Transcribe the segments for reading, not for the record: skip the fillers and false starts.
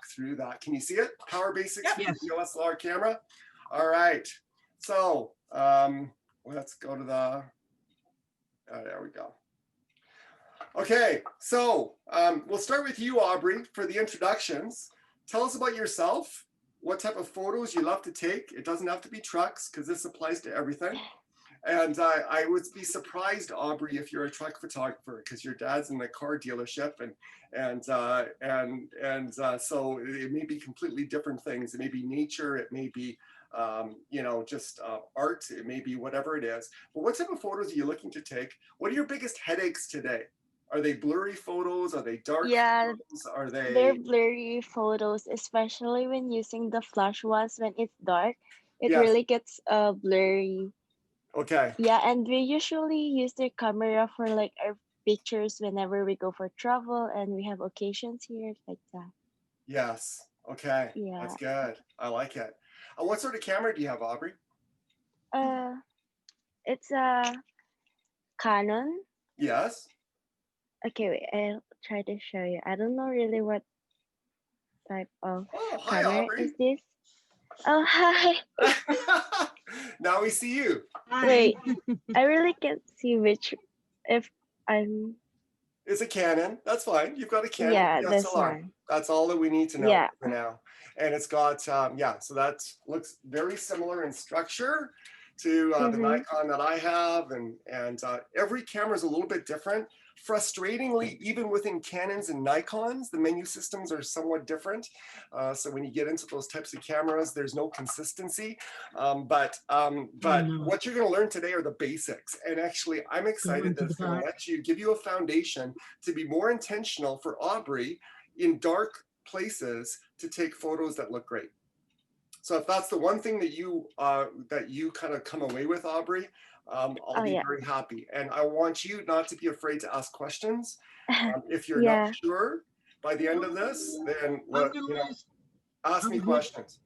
walk through that. Can you see it? Power Basics Yes. DSLR camera. All right. So let's go to the, there we go. Okay, so we'll start with you, Aubrey, for the introductions. Tell us about yourself, what type of photos you love to take. It doesn't have to be trucks because this applies to everything. And I would be surprised, Aubrey, if you're a truck photographer, because your dad's in the car dealership, and so it may be completely different things. It may be nature, it may be you know, just art, it may be whatever it is. But what type of photos are you looking to take? What are your biggest headaches today? Are they blurry photos? Are they dark photos? Are they're they? blurry photos, especially when using the flash ones when it's dark. It Yes. really gets blurry. Okay. Yeah, and we usually use their camera for like our pictures whenever we go for travel and we have occasions here like that. Yes. Okay. Yeah. That's good. I like it. What sort of camera do you have, Aubrey? It's a Canon. Yes. Okay, wait, I'll try to show you. I don't know really what type of Oh, hi, camera Aubrey. is this. Oh, hi. Now we see you. Wait, I really can't see which, if I'm, It's a Canon. That's fine. You've got a Canon yeah, this DSLR. one. That's all that we need to know Yeah. for now. And it's got, yeah, so that looks very similar in structure to the Nikon that I have. And every camera is a little bit different. Frustratingly, even within Canons and Nikons, the menu systems are somewhat different. So when you get into those types of cameras, there's no consistency. But what you're going to learn today are the basics. And actually, I'm excited that it's going to let you, give you a foundation to be more intentional for Aubrey in dark places to take photos that look great. So if that's the one thing that you kind of come away with, Aubrey, I'll be very happy. And I want you not to be afraid to ask questions. If you're not sure by the end of this, then ask me questions.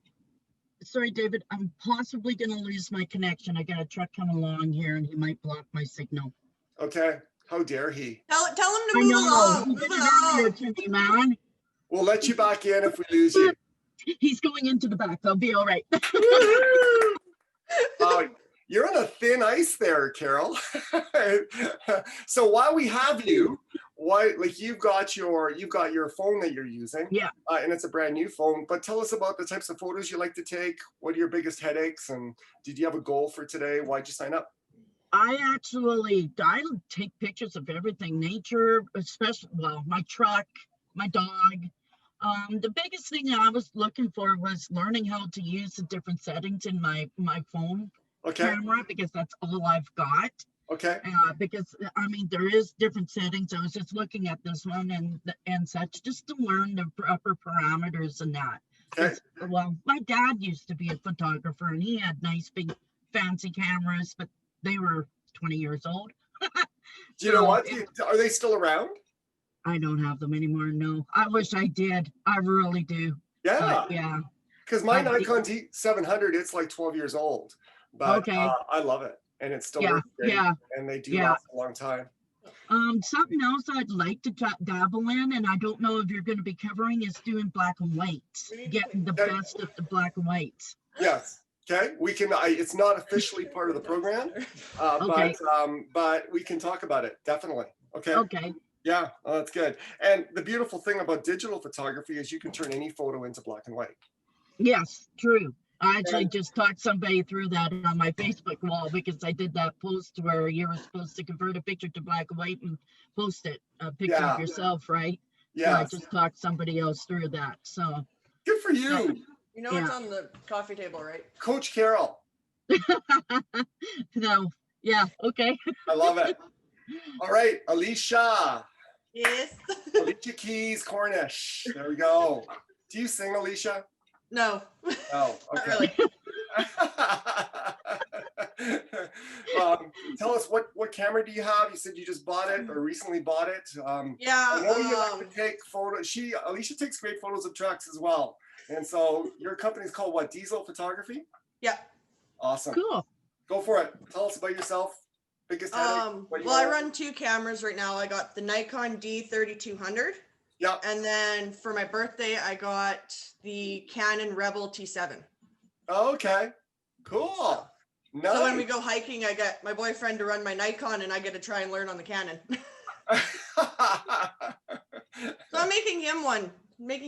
Sorry, David, I'm possibly going to lose my connection. I got a truck coming along here and he might block my signal. Okay. How dare he? Tell him to move along. Move along. To me, man. We'll let you back in if we lose you. He's going into the back. I'll be all right. You're on a thin ice there, Carol. So while we have you, you've got your phone that you're using, and it's a brand new phone. But tell us about the types of photos you like to take. What are your biggest headaches? And did you have a goal for today? Why'd you sign up? I take pictures of everything, nature, especially, well, my truck, my dog. The biggest thing that I was looking for was learning how to use the different settings in my phone camera, because that's all I've got. Okay. Because I mean, there is different settings. I was just looking at this one and such, just to learn the proper parameters and that. Okay. Well, my dad used to be a photographer and he had nice big fancy cameras, but they were 20 years old. Do you know what? Are they still around? I don't have them anymore. No, I wish I did. I really do. Yeah. But, yeah. Because my Nikon D700, it's like 12 years old, but I love it, and it's still works great, and they do last a long time. Something else I'd like to dabble in, and I don't know if you're going to be covering, is doing black and whites, getting the best of the black and whites. Yes. Okay, we can. It's not officially part of the program, but we can talk about it definitely. Okay. Okay. Yeah, that's good. And the beautiful thing about digital photography is you can turn any photo into black and white. Yes, true. I actually just talked somebody through that on my Facebook wall, because I did that post where you were supposed to convert a picture to black and white and post it, a picture of yourself, right? Yeah. So I just talked somebody else through that. So good for you. You know it's on the coffee table, right? Coach Carol. No. Yeah. Okay. I love it. All right, Alicia. Yes. Alicia Keys Cornish. There we go. Do you sing, Alicia? No. Oh, okay. Not really. Tell us what camera do you have? You said you just bought it or recently bought it. Yeah. I know you like to take photos. Alicia takes great photos of trucks as well. And so your company's called what? Diesel Photography? Yeah. Awesome. Cool. Go for it. Tell us about yourself. Biggest headache. Well, I run two cameras right now. I got the Nikon D3200. Yeah. And then for my birthday, I got the Canon Rebel T7. Okay. Cool. Nice. So when we go hiking, I get my boyfriend to run my Nikon and I get to try and learn on the Canon. So I'm making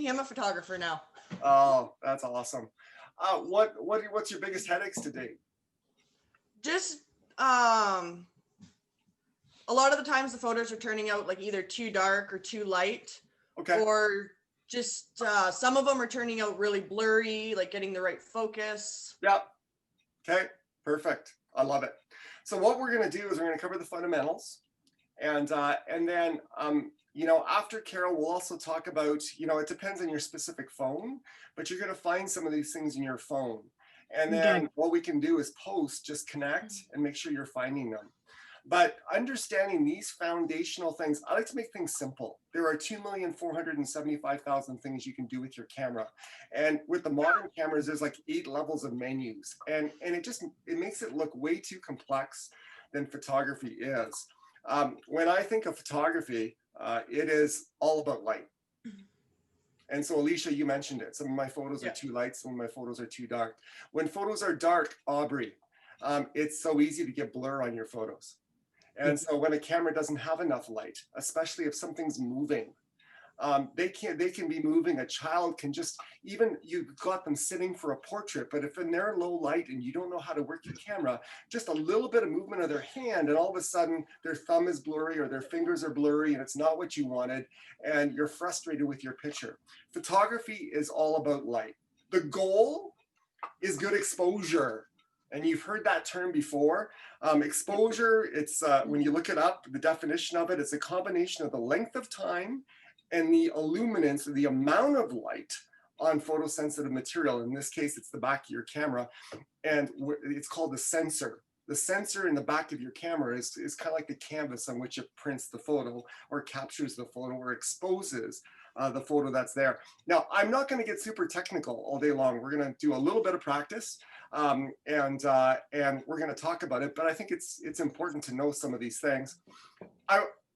him a photographer now. Oh, that's awesome. What's your biggest headaches to date? Just a lot of the times the photos are turning out like either too dark or too light, Okay. or just some of them are turning out really blurry, like getting the right focus. Yep. Okay. Perfect. I love it. So what we're going to do is we're going to cover the fundamentals, and then after Carol, we'll also talk about, it depends on your specific phone, but you're going to find some of these things in your phone. And then Okay. what we can do is just connect and make sure you're finding them. But understanding these foundational things, I like to make things simple. There are 2,475,000 things you can do with your camera. And with the modern cameras, there's like 8 levels of menus. And it makes it look way too complex than photography is. When I think of photography, it is all about light. And so Alicia, you mentioned it. Some of my photos are too light, some of my photos are too dark. When photos are dark, Aubrey, it's so easy to get blur on your photos. And so when a camera doesn't have enough light, especially if something's moving, they can be moving. A child can you've got them sitting for a portrait, but if they're low light and you don't know how to work your camera, just a little bit of movement of their hand and all of a sudden their thumb is blurry or their fingers are blurry and it's not what you wanted and you're frustrated with your picture. Photography is all about light. The goal is good exposure. And you've heard that term before. Exposure, it's when you look it up, the definition of it, it's a combination of the length of time and the illuminance, or the amount of light on photosensitive material. In this case, it's the back of your camera, and it's called the sensor. The sensor in the back of your camera is kind of like the canvas on which it prints the photo or captures the photo or exposes the photo that's there. Now, I'm not going to get super technical all day long. We're going to do a little bit of practice, and we're going to talk about it. But I think it's important to know some of these things.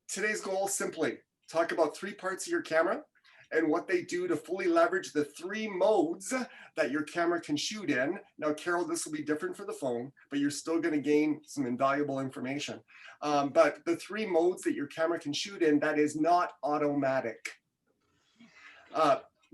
Today's goal, simply talk about 3 parts of your camera and what they do to fully leverage the 3 modes that your camera can shoot in. Now, Carol, this will be different for the phone, but you're still going to gain some invaluable information. But the 3 modes that your camera can shoot in, that is not automatic.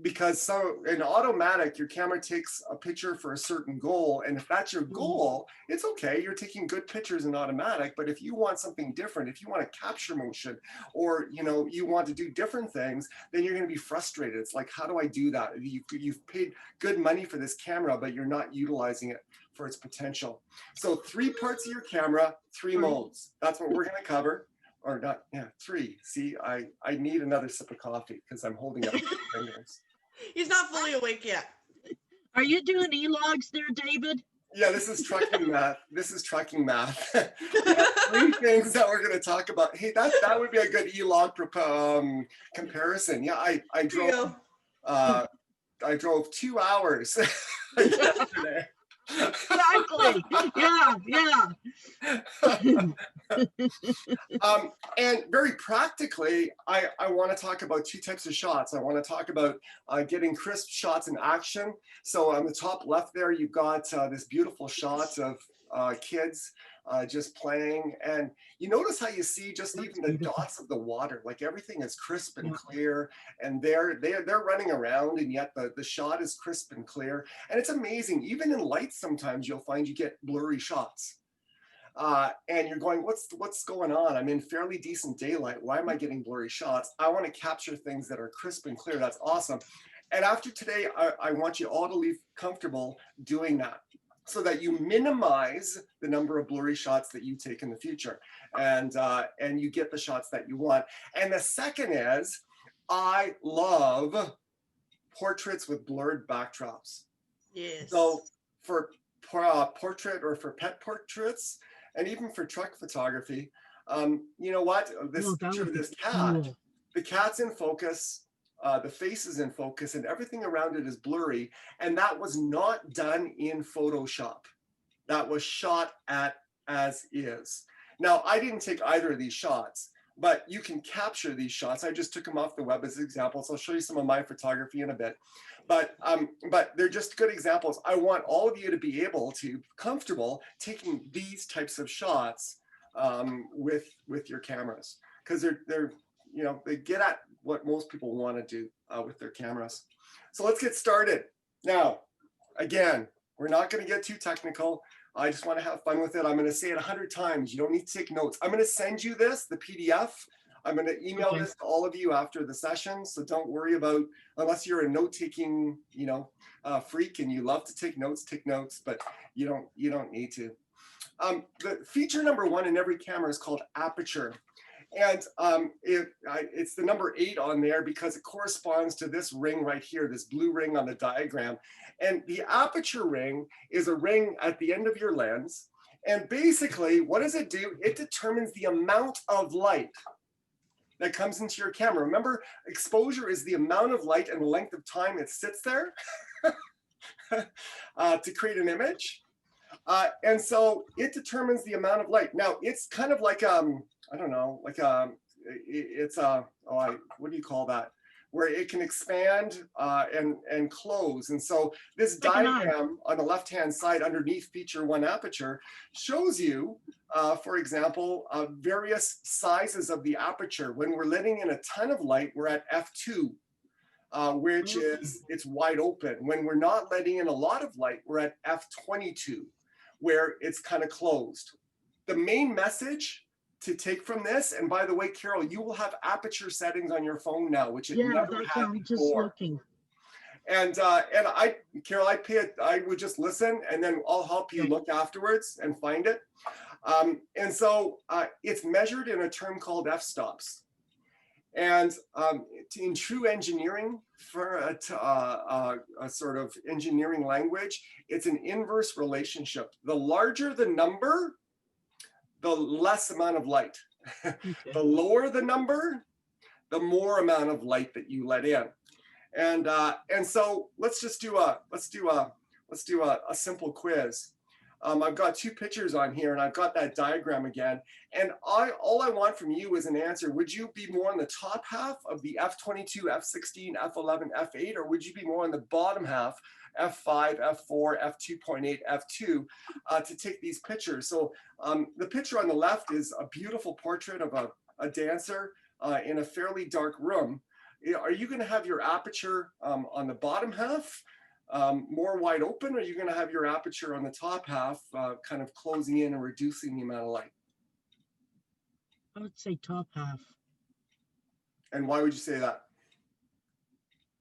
Because in automatic, your camera takes a picture for a certain goal. And if that's your goal, it's okay. You're taking good pictures in automatic. But if you want something different, if you want to capture motion or, you want to do different things, then you're going to be frustrated. It's like, how do I do that? You've paid good money for this camera, but you're not utilizing it for its potential. So 3 parts of your camera, 3 modes. That's what we're going to cover. Or not, 3. See, I need another sip of coffee because I'm holding up my fingers. He's not fully awake yet. Are you doing e-logs there, David? Yeah, this is trucking math. This is trucking math. We have 3 things that we're going to talk about. Hey, that would be a good e-log comparison. Yeah, I drove 2 hours yesterday. Exactly. Yeah. And very practically, I want to talk about 2 types of shots. I want to talk about getting crisp shots in action. So on the top left there, you've got this beautiful shot of kids just playing. And you notice how you see just even the dots of the water, like everything is crisp and clear. And they're running around, and yet the shot is crisp and clear. And it's amazing. Even in lights, sometimes you'll find you get blurry shots. And you're going, what's going on? I'm in fairly decent daylight. Why am I getting blurry shots? I want to capture things that are crisp and clear. That's awesome. And after today, I want you all to leave comfortable doing that so that you minimize the number of blurry shots that you take in the future, and you get the shots that you want. And the second is, I love portraits with blurred backdrops. Yes. So for portrait or for pet portraits, and even for truck photography, you know what? This picture of this cat, the cat's in focus, the face is in focus, and everything around it is blurry. And that was not done in Photoshop. That was shot as is. Now, I didn't take either of these shots, but you can capture these shots. I just took them off the web as examples. I'll show you some of my photography in a bit, but they're just good examples. I want all of you to be able to comfortable taking these types of shots with your cameras, because they're you know, they get at what most people want to do with their cameras. So let's get started. Now, again, we're not going to get too technical. I just want to have fun with it. I'm going to say it 100 times. You don't need to take notes. I'm going to send you this, the PDF. I'm going to email this to all of you after the session. So don't worry about, unless you're a note-taking, you know, freak and you love to take notes, but you don't need to. The feature number 1 in every camera is called aperture. And it's the number 8 on there because it corresponds to this ring right here, this blue ring on the diagram. And the aperture ring is a ring at the end of your lens. And basically, what does it do? It determines the amount of light that comes into your camera. Remember, exposure is the amount of light and the length of time it sits there to create an image. And so it determines the amount of light. Now, it's kind of like, I don't know, like it's what do you call that? Where it can expand and close. And so this diagram on the left-hand side underneath feature 1 aperture shows you, for example, various sizes of the aperture. When we're letting in a ton of light, we're at f2, which is, it's wide open. When we're not letting in a lot of light, we're at f22, where it's kind of closed. The main message to take from this, and by the way, Carol, you will have aperture settings on your phone now, which it never had before. Just looking. And Carol, I would just listen, and then I'll help you look afterwards and find it. And so it's measured in a term called f-stops. And in true engineering, for a sort of engineering language, it's an inverse relationship. The larger the number, the less amount of light. Okay. The lower the number, the more amount of light that you let in. And so let's do a simple quiz. I've got 2 pictures on here, and I've got that diagram again. And all I want from you is an answer. Would you be more on the top half of the f22, f16, f11, f8, or would you be more on the bottom half, f5, f4, f2.8, f2, to take these pictures? So the picture on the left is a beautiful portrait of a dancer in a fairly dark room. Are you going to have your aperture on the bottom half more wide open, or are you going to have your aperture on the top half kind of closing in and reducing the amount of light? I would say top half. And why would you say that?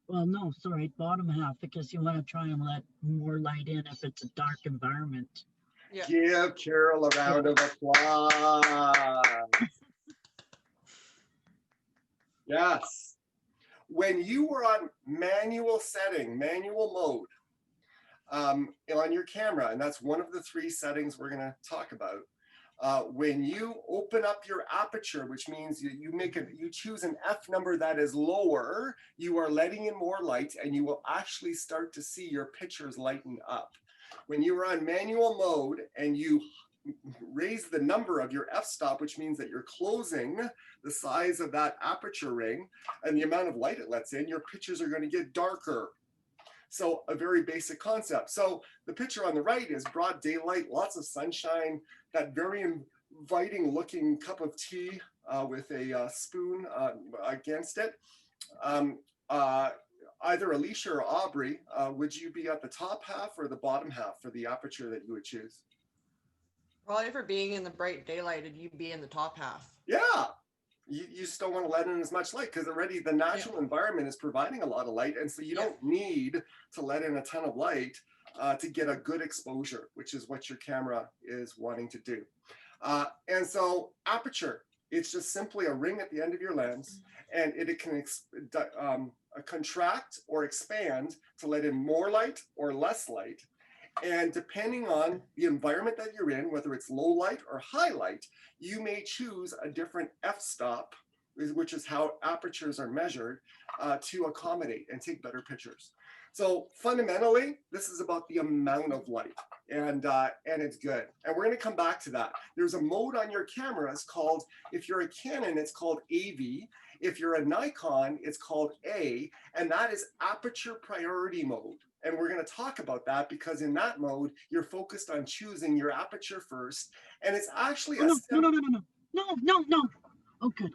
Well, no, sorry, bottom half, because you want to try and let more light in if it's a dark environment. Yeah. Give Carol a round of applause. Yes. When you were on manual setting, manual mode on your camera, and that's one of the 3 settings we're going to talk about. When you open up your aperture, which means you choose an F number that is lower, you are letting in more light, and you will actually start to see your pictures lighten up. When you are on manual mode and you raise the number of your f-stop, which means that you're closing the size of that aperture ring and the amount of light it lets in, your pictures are going to get darker. So a very basic concept. So the picture on the right is broad daylight, lots of sunshine, that very inviting looking cup of tea with a spoon against it. Either Alicia or Aubrey, would you be at the top half or the bottom half for the aperture that you would choose? Probably for being in the bright daylight, you'd be in the top half. Yeah, you just don't want to let in as much light because already the natural environment is providing a lot of light, and so you don't need to let in a ton of light to get a good exposure, which is what your camera is wanting to do. And so aperture, it's just simply a ring at the end of your lens, and it can contract or expand to let in more light or less light. And depending on the environment that you're in, whether it's low light or high light, you may choose a different f-stop, which is how apertures are measured, to accommodate and take better pictures. So fundamentally, this is about the amount of light, and it's good. And we're going to come back to that. There's a mode on your cameras called, if you're a Canon, it's called AV. If you're a Nikon, it's called A, and that is aperture priority mode. And we're going to talk about that because in that mode, you're focused on choosing your aperture first, and it's actually Oh, a no, no, no, no, no, no, no, no. Oh, good.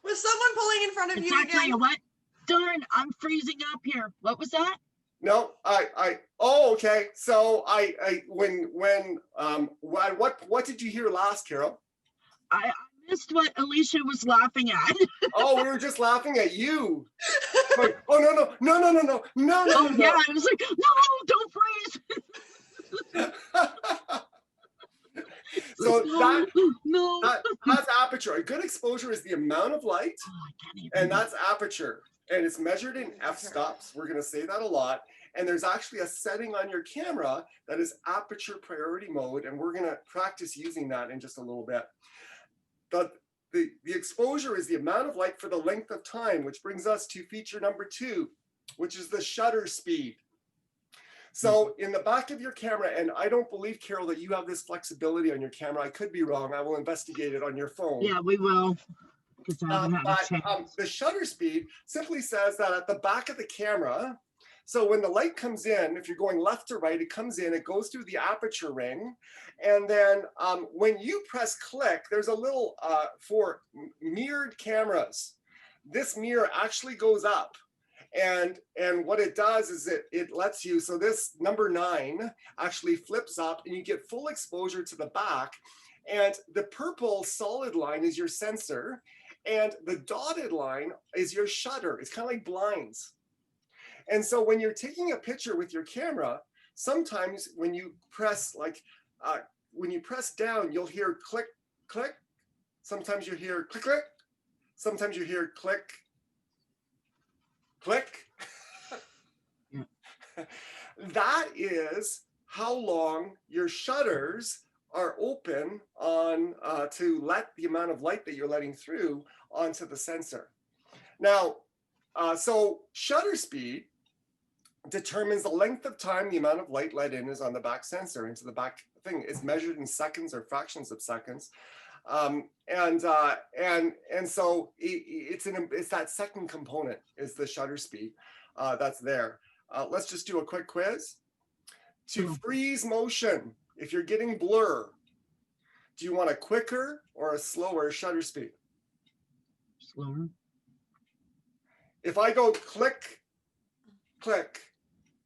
Was someone pulling in front of It's you actually again? a what? Darn, I'm freezing up here. What was that? No, oh, okay. So what did you hear last, Carol? I missed what Alicia was laughing at. Oh, we were just laughing at you. Like, oh, no. Oh, yeah. I was like, no, don't freeze. So No. that's aperture. A good exposure is the amount of light, Oh, I can't even. and that's aperture. And it's measured in f-stops. We're going to say that a lot. And there's actually a setting on your camera that is aperture priority mode, and we're going to practice using that in just a little bit. But the exposure is the amount of light for the length of time, which brings us to feature number 2, which is the shutter speed. So in the back of your camera, and I don't believe, Carol, that you have this flexibility on your camera. I could be wrong. I will investigate it on your phone. Yeah, we will. Because I haven't had a chance. The shutter speed simply says that at the back of the camera, so when the light comes in, if you're going left to right, it comes in, it goes through the aperture ring. And then when you press click, there's a little, for mirrored cameras, this mirror actually goes up. And what it does is it lets you, so this number 9 actually flips up and you get full exposure to the back. And the purple solid line is your sensor. And the dotted line is your shutter. It's kind of like blinds. And so when you're taking a picture with your camera, sometimes when you press down, you'll hear click, click. Sometimes you hear click, click. Sometimes you hear click, click. Yeah. That is how long your shutters are open on to let the amount of light that you're letting through onto the sensor. Now, so shutter speed determines the length of time the amount of light let in is on the back sensor into the back thing. It's measured in seconds or fractions of seconds. And so it's that second component is the shutter speed that's there. Let's just do a quick quiz. To freeze motion, if you're getting blur, do you want a quicker or a slower shutter speed? Slower. If I go click, click,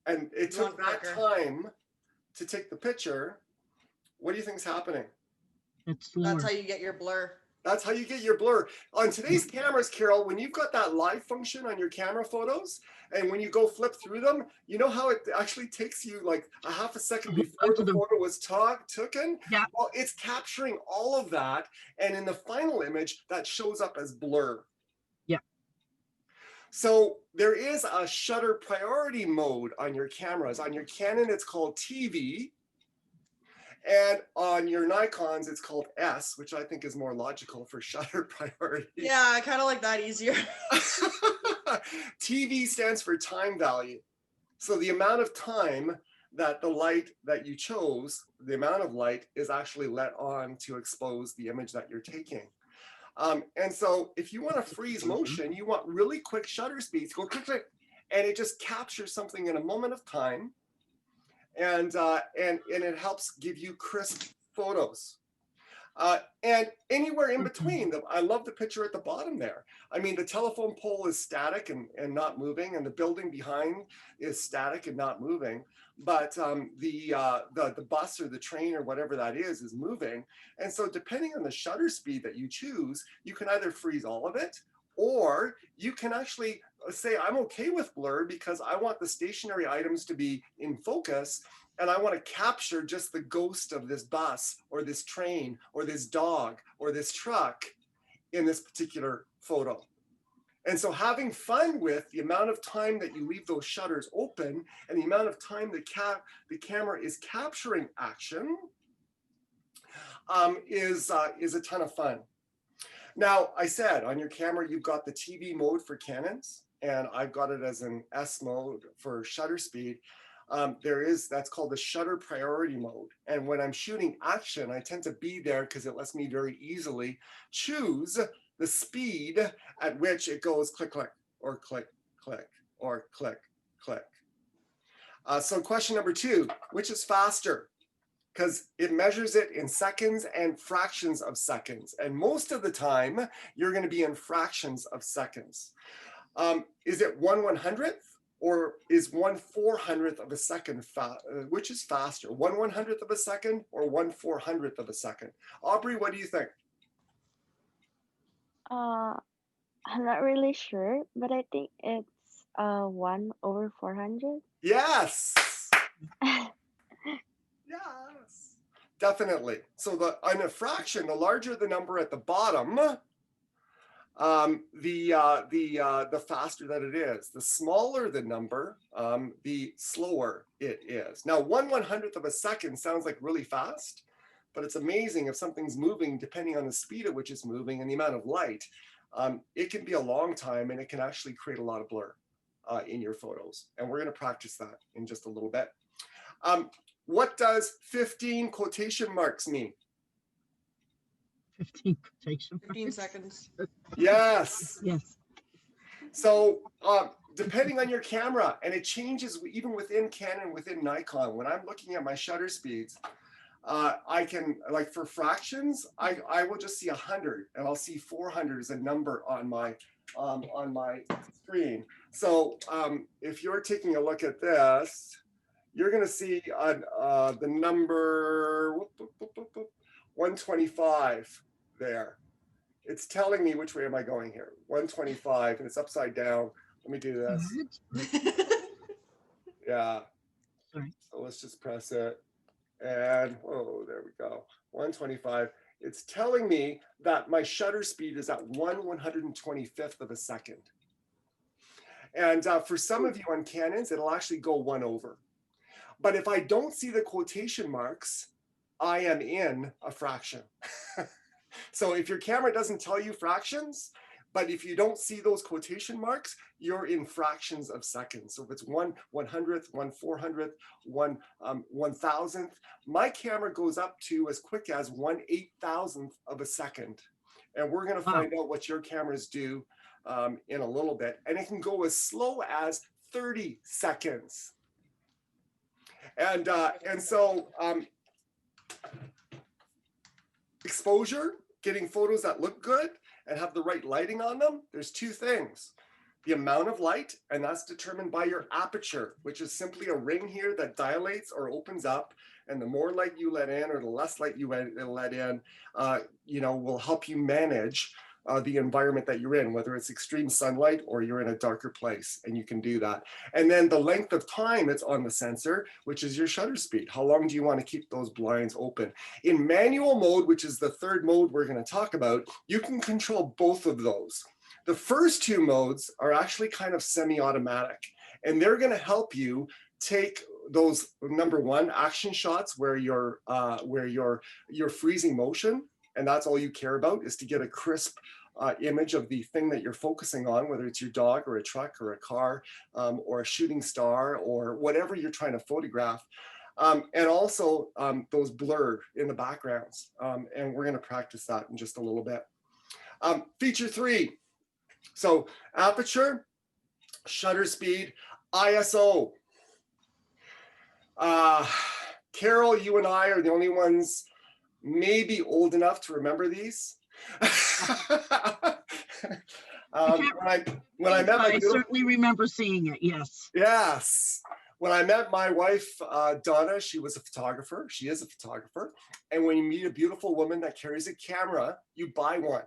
and it You took want that quicker. time to take the picture, what do you think is happening? It's slower. That's how you get your blur. That's how you get your blur. On today's cameras, Carol, when you've got that live function on your camera photos, and when you go flip through them, you know how it actually takes you like a half a second before the photo was taken? Yeah. Well, it's capturing all of that, and in the final image, that shows up as blur. Yeah. So there is a shutter priority mode on your cameras. On your Canon, it's called TV. And on your Nikons, it's called S, which I think is more logical for shutter priority. Yeah, I kind of like that easier. TV stands for time value. So the amount of time that the light that you chose, the amount of light is actually let on to expose the image that you're taking. And so if you want to freeze motion, you want really quick shutter speeds, go click, click, and it just captures something in a moment of time. And it helps give you crisp photos. And anywhere in between, I love the picture at the bottom there. I mean, the telephone pole is static and not moving, and the building behind is static and not moving. But the bus or the train or whatever that is moving. And so depending on the shutter speed that you choose, you can either freeze all of it, or you can actually say, I'm okay with blur because I want the stationary items to be in focus, and I want to capture just the ghost of this bus or this train or this dog or this truck in this particular photo. And so having fun with the amount of time that you leave those shutters open and the amount of time the camera is capturing action is a ton of fun. Now, I said on your camera, you've got the TV mode for Canons and I've got it as an S mode for shutter speed. That's called the shutter priority mode. And when I'm shooting action, I tend to be there because it lets me very easily choose the speed at which it goes click, click, or click, click, or click, click. So question number 2, which is faster? Because it measures it in seconds and fractions of seconds. And most of the time, you're going to be in fractions of seconds. Is it 1/100th or is 1/400th of a second? Which is faster, 1/100th of a second or 1/400th of a second? Aubrey, what do you think? I'm not really sure, but I think it's 1/400. Yes. Yes, definitely. So in a fraction, the larger the number at the bottom, the faster that it is. The smaller the number, the slower it is. Now, 1/100th of a second sounds like really fast, but it's amazing if something's moving, depending on the speed at which it's moving and the amount of light, it can be a long time and it can actually create a lot of blur in your photos. And we're going to practice that in just a little bit. What does 15 quotation marks mean? 15 quotation 15 marks. seconds. Yes. Yes. So depending on your camera, and it changes even within Canon, within Nikon, when I'm looking at my shutter speeds, I can, like for fractions, I will just see 100 and I'll see 400 as a number on my screen. So if you're taking a look at this, you're going to see the number 125 there. It's telling me which way am I going here. 125, and it's upside down. Let me do this. Yeah. Sorry. So let's just press it. And, oh, there we go. 125. It's telling me that my shutter speed is at 1/125th of a second. And for some of you on Canons, it'll actually go 1 over. But if I don't see the quotation marks, I am in a fraction. So if your camera doesn't tell you fractions, but if you don't see those quotation marks, you're in fractions of seconds. So if it's 1/100th, 1/400th, 1/1000th, my camera goes up to as quick as 1/8000th of a second. And we're going to find out what your cameras do in a little bit. And it can go as slow as 30 seconds. And so exposure, getting photos that look good and have the right lighting on them, there's 2 things. The amount of light, and that's determined by your aperture, which is simply a ring here that dilates or opens up. And the more light you let in or the less light you let in, will help you manage the environment that you're in, whether it's extreme sunlight or you're in a darker place, and you can do that. And then the length of time it's on the sensor, which is your shutter speed. How long do you want to keep those blinds open? In manual mode, which is the 3rd mode we're going to talk about, you can control both of those. The first 2 modes are actually kind of semi-automatic, and they're going to help you take those, number 1, action shots where you're freezing motion, and that's all you care about, is to get a crisp image of the thing that you're focusing on, whether it's your dog or a truck or a car or a shooting star or whatever you're trying to photograph. And also those blur in the backgrounds. And we're going to practice that in just a little bit. Feature 3. So aperture, shutter speed, ISO. Carol, you and I are the only ones maybe old enough to remember these. When I met I certainly remember seeing it, yes. Yes. When I met my wife, Donna, she was a photographer. She is a photographer. And when you meet a beautiful woman that carries a camera, you buy one.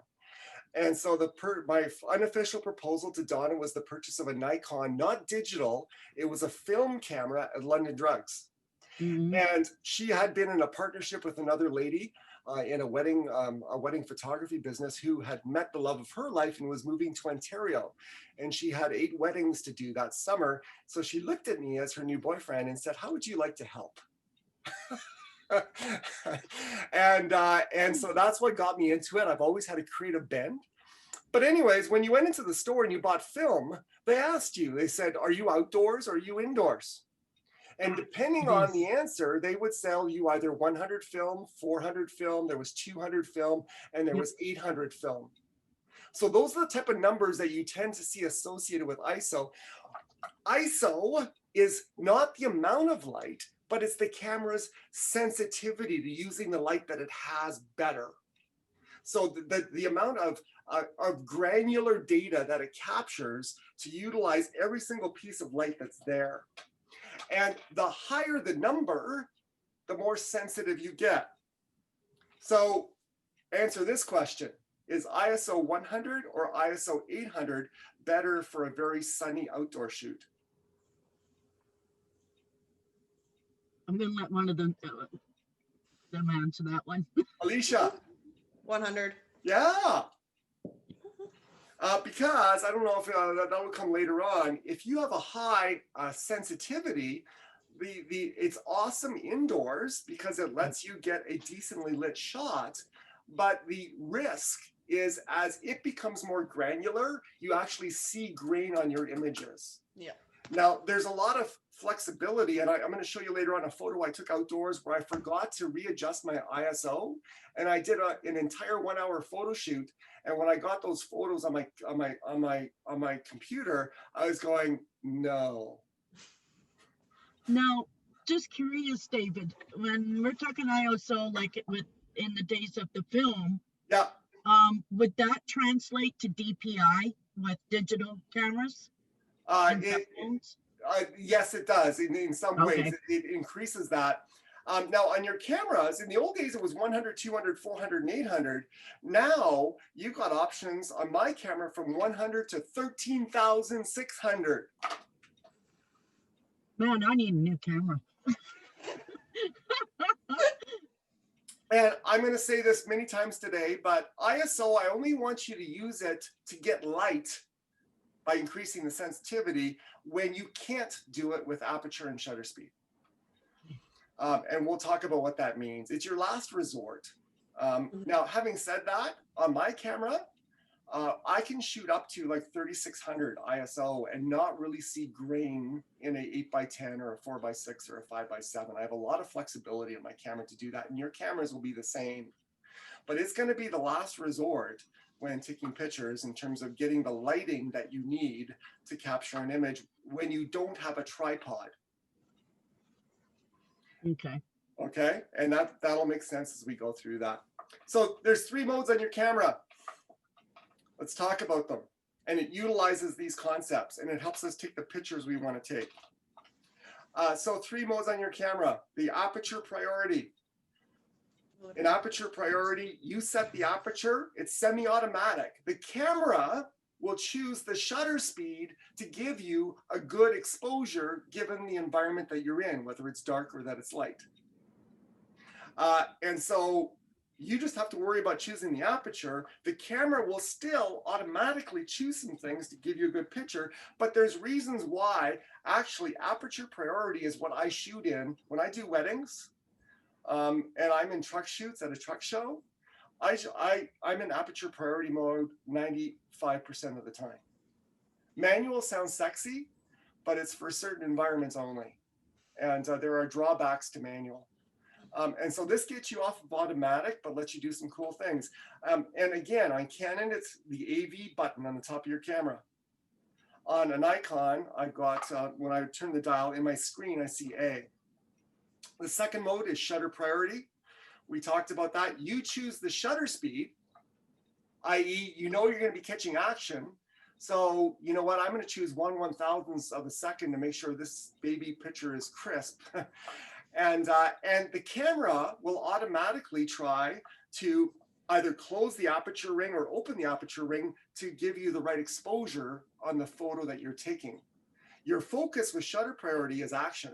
And so my unofficial proposal to Donna was the purchase of a Nikon, not digital. It was a film camera at London Drugs. Mm-hmm. And she had been in a partnership with another lady in a wedding photography business who had met the love of her life and was moving to Ontario. And she had 8 weddings to do that summer. So she looked at me as her new boyfriend and said, "How would you like to help?" and so that's what got me into it. I've always had a creative bend. But anyways, when you went into the store and you bought film, They asked you, they said, are you outdoors or are you indoors? And depending on the answer, they would sell you either 100 film, 400 film, there was 200 film, and there Yep. was 800 film. So those are the type of numbers that you tend to see associated with ISO. ISO is not the amount of light, but it's the camera's sensitivity to using the light that it has better. So the amount of granular data that it captures to utilize every single piece of light that's there. And the higher the number, the more sensitive you get. So answer this question. Is ISO 100 or ISO 800 better for a very sunny outdoor shoot? I'm going to let one of them answer that one. Alicia. 100. Yeah. Because I don't know if that will come later on. If you have a high sensitivity, it's awesome indoors because it lets you get a decently lit shot. But the risk is as it becomes more granular, you actually see grain on your images. Yeah. Now, there's a lot of flexibility, and I'm going to show you later on a photo I took outdoors where I forgot to readjust my ISO, and I did an entire 1 hour photo shoot. And when I got those photos on my computer, I was going, no. Now, just curious, David, when we're talking ISO, like in the days of the film, Yeah. Would that translate to DPI with digital cameras? And phones? Yes, it does. In some Okay. ways, it increases that. Now, on your cameras, in the old days, it was 100, 200, 400, and 800. Now, you've got options on my camera from 100 to 13,600. Man, I need a new camera. And I'm going to say this many times today, but ISO, I only want you to use it to get light by increasing the sensitivity when you can't do it with aperture and shutter speed. And we'll talk about what that means. It's your last resort. Now, having said that, on my camera, I can shoot up to like 3600 ISO and not really see grain in a 8x10 or a 4x6 or a 5x7. I have a lot of flexibility on my camera to do that, and your cameras will be the same. But it's going to be the last resort when taking pictures in terms of getting the lighting that you need to capture an image when you don't have a tripod. Okay. Okay, and that'll make sense as we go through that. So there's 3 modes on your camera. Let's talk about them. And it utilizes these concepts and it helps us take the pictures we want to take. So 3 modes on your camera. The aperture priority. In aperture priority, you set the aperture. It's semi-automatic. The camera will choose the shutter speed to give you a good exposure given the environment that you're in, whether it's dark or that it's light. And so you just have to worry about choosing the aperture. The camera will still automatically choose some things to give you a good picture, but there's reasons why actually aperture priority is what I shoot in when I do weddings, and I'm in truck shoots at a truck show. I'm in aperture priority mode 95% of the time. Manual sounds sexy, but it's for certain environments only. And there are drawbacks to manual. And so this gets you off of automatic, but lets you do some cool things. And again, on Canon, it's the AV button on the top of your camera. On a Nikon, I've got, when I turn the dial in my screen, I see A. The second mode is shutter priority. We talked about that. You choose the shutter speed, i.e. you know you're going to be catching action. So you know what, I'm going to choose 1/1000th of a second to make sure this baby picture is crisp. And the camera will automatically try to either close the aperture ring or open the aperture ring to give you the right exposure on the photo that you're taking. Your focus with shutter priority is action,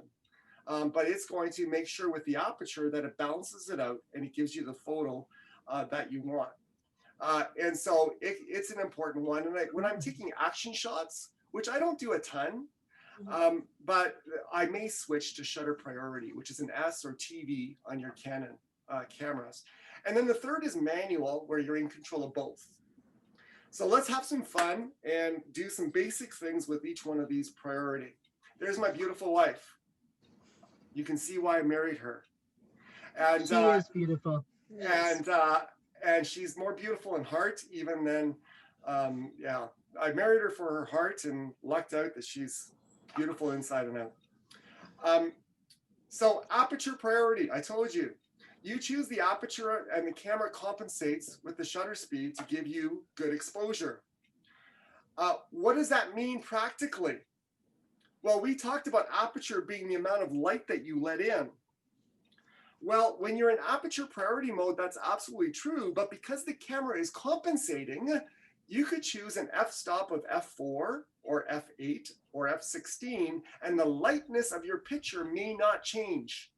but it's going to make sure with the aperture that it balances it out and it gives you the photo that you want. And so it's an important one. And when I'm taking action shots, which I don't do a ton, but I may switch to shutter priority, which is an S or TV on your Canon cameras. And then the third is manual, where you're in control of both. So let's have some fun and do some basic things with each one of these priority. There's my beautiful wife. You can see why I married her. And She is beautiful. Yes. and she's more beautiful in heart even than yeah, I married her for her heart and lucked out that she's beautiful inside and out. So aperture priority, I told you, you choose the aperture and the camera compensates with the shutter speed to give you good exposure. What does that mean practically? Well, we talked about aperture being the amount of light that you let in. Well, when you're in aperture priority mode, that's absolutely true. But because the camera is compensating, you could choose an f-stop of f4 or f8 or f16, and the lightness of your picture may not change.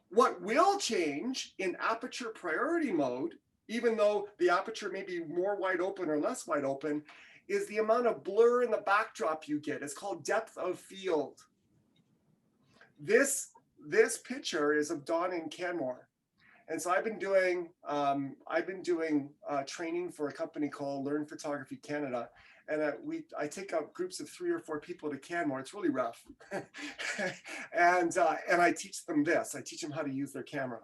What will change in aperture priority mode, even though the aperture may be more wide open or less wide open, is the amount of blur in the backdrop you get. It's called depth of field. This picture is of Dawn in Canmore. And so I've been doing training for a company called Learn Photography Canada. And I take out groups of 3 or 4 people to Canmore. It's really rough. and I teach them this. I teach them how to use their camera.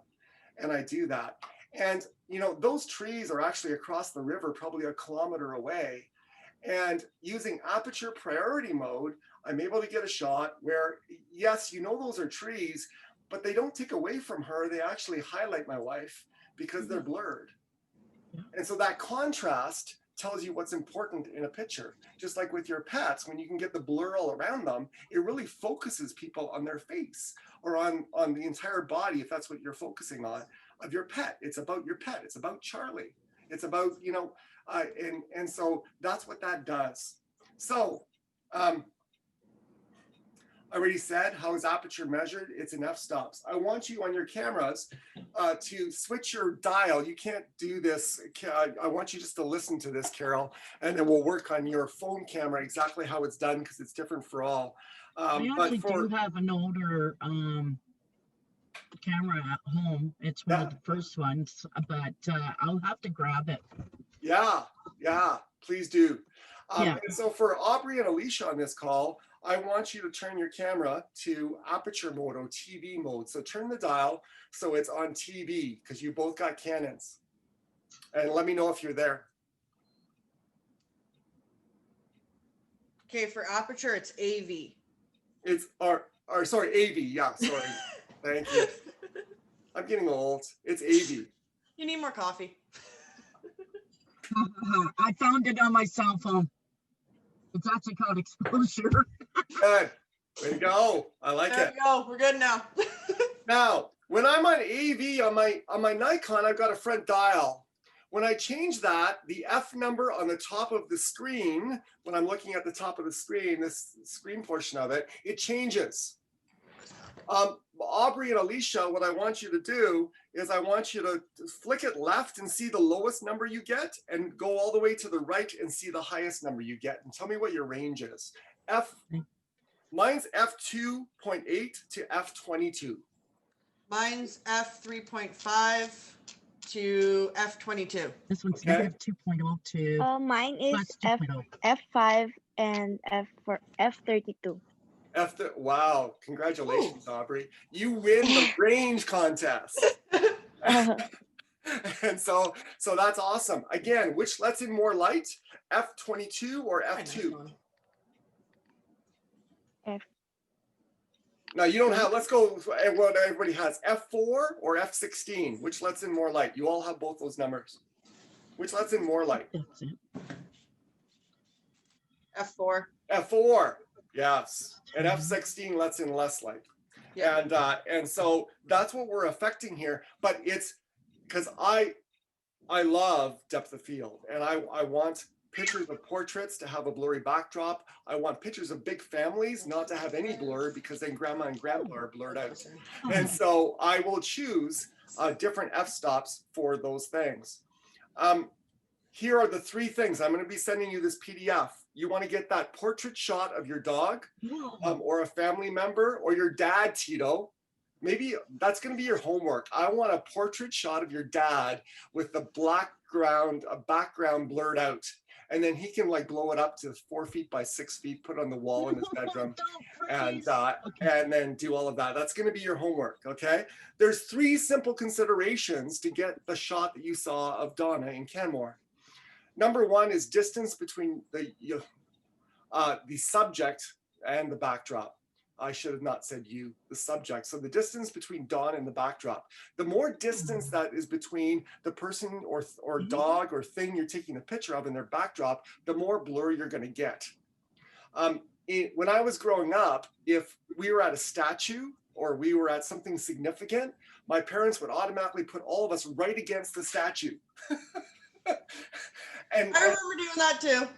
And I do that. And, you know, those trees are actually across the river, probably a kilometer away. And using aperture priority mode, I'm able to get a shot where, yes, you know, those are trees, but they don't take away from her. They actually highlight my wife because they're blurred. And so that contrast tells you what's important in a picture. Just like with your pets, when you can get the blur all around them, it really focuses people on their face or on the entire body, if that's what you're focusing on, of your pet. It's about your pet. It's about Charlie. It's about, you know, and so that's what that does. So I already said, how is aperture measured? It's in f-stops. I want you on your cameras to switch your dial. You can't do this. I want you just to listen to this, Carol, and then we'll work on your phone camera exactly how it's done because it's different for all. I actually do have an older camera at home. It's one of the first ones, but I'll have to grab it. Yeah, please do. Yeah. And so for Aubrey and Alicia on this call, I want you to turn your camera to aperture mode or TV mode. So turn the dial so it's on TV because you both got Canons. And let me know if you're there. Okay, for aperture, it's AV. It's sorry, AV. Yeah, sorry. Thank you. I'm getting old. It's AV. You need more coffee. I found it on my cell phone. It's actually called exposure. Good. Way to go. I like There it. we go. We're good now. Now, when I'm on AV on my Nikon, I've got a front dial. When I change that, the F number on the top of the screen, when I'm looking at the top of the screen, this screen portion of it, it changes. Aubrey and Alicia, what I want you to do is I want you to flick it left and see the lowest number you get and go all the way to the right and see the highest number you get and tell me what your range is. Mine's f2.8 to f22. Mine's f3.5 to f22. This one's Okay. negative 2.0 to Mine is plus 2.0. F5 and F32. Wow, congratulations, Aubrey. You win the range contest. And so that's awesome. Again, which lets in more light, F22 or F2? F. Now you don't have, let's go what everybody has, F4 or F16, which lets in more light? You all have both those numbers. Which lets in more light? That's it. F4. F4, yes. And F16 lets in less light. Yeah. And so that's what we're affecting here. But it's because I love depth of field, and I want pictures of portraits to have a blurry backdrop. I want pictures of big families not to have any blur because then grandma and grandpa are blurred out. And so I will choose different f-stops for those things. Here are the 3 things. I'm going to be sending you this PDF. You want to get that portrait shot of your dog or a family member or your dad, Tito. maybe that's going to be your homework. I want a portrait shot of your dad with the background blurred out. And then he can like blow it up to 4 feet by 6 feet, put it on the wall in his bedroom, Don't, and please. Okay. and then do all of that. That's going to be your homework. Okay. There's 3 simple considerations to get the shot that you saw of Donna in Canmore. Number 1 is distance between the subject and the backdrop. I should have not said you, the subject. So the distance between Dawn and the backdrop. The more distance that is between the person or dog or thing you're taking a picture of and their backdrop, the more blur you're going to get. When I was growing up, if we were at a statue or we were at something significant, my parents would automatically put all of us right against the statue. And I remember doing that too.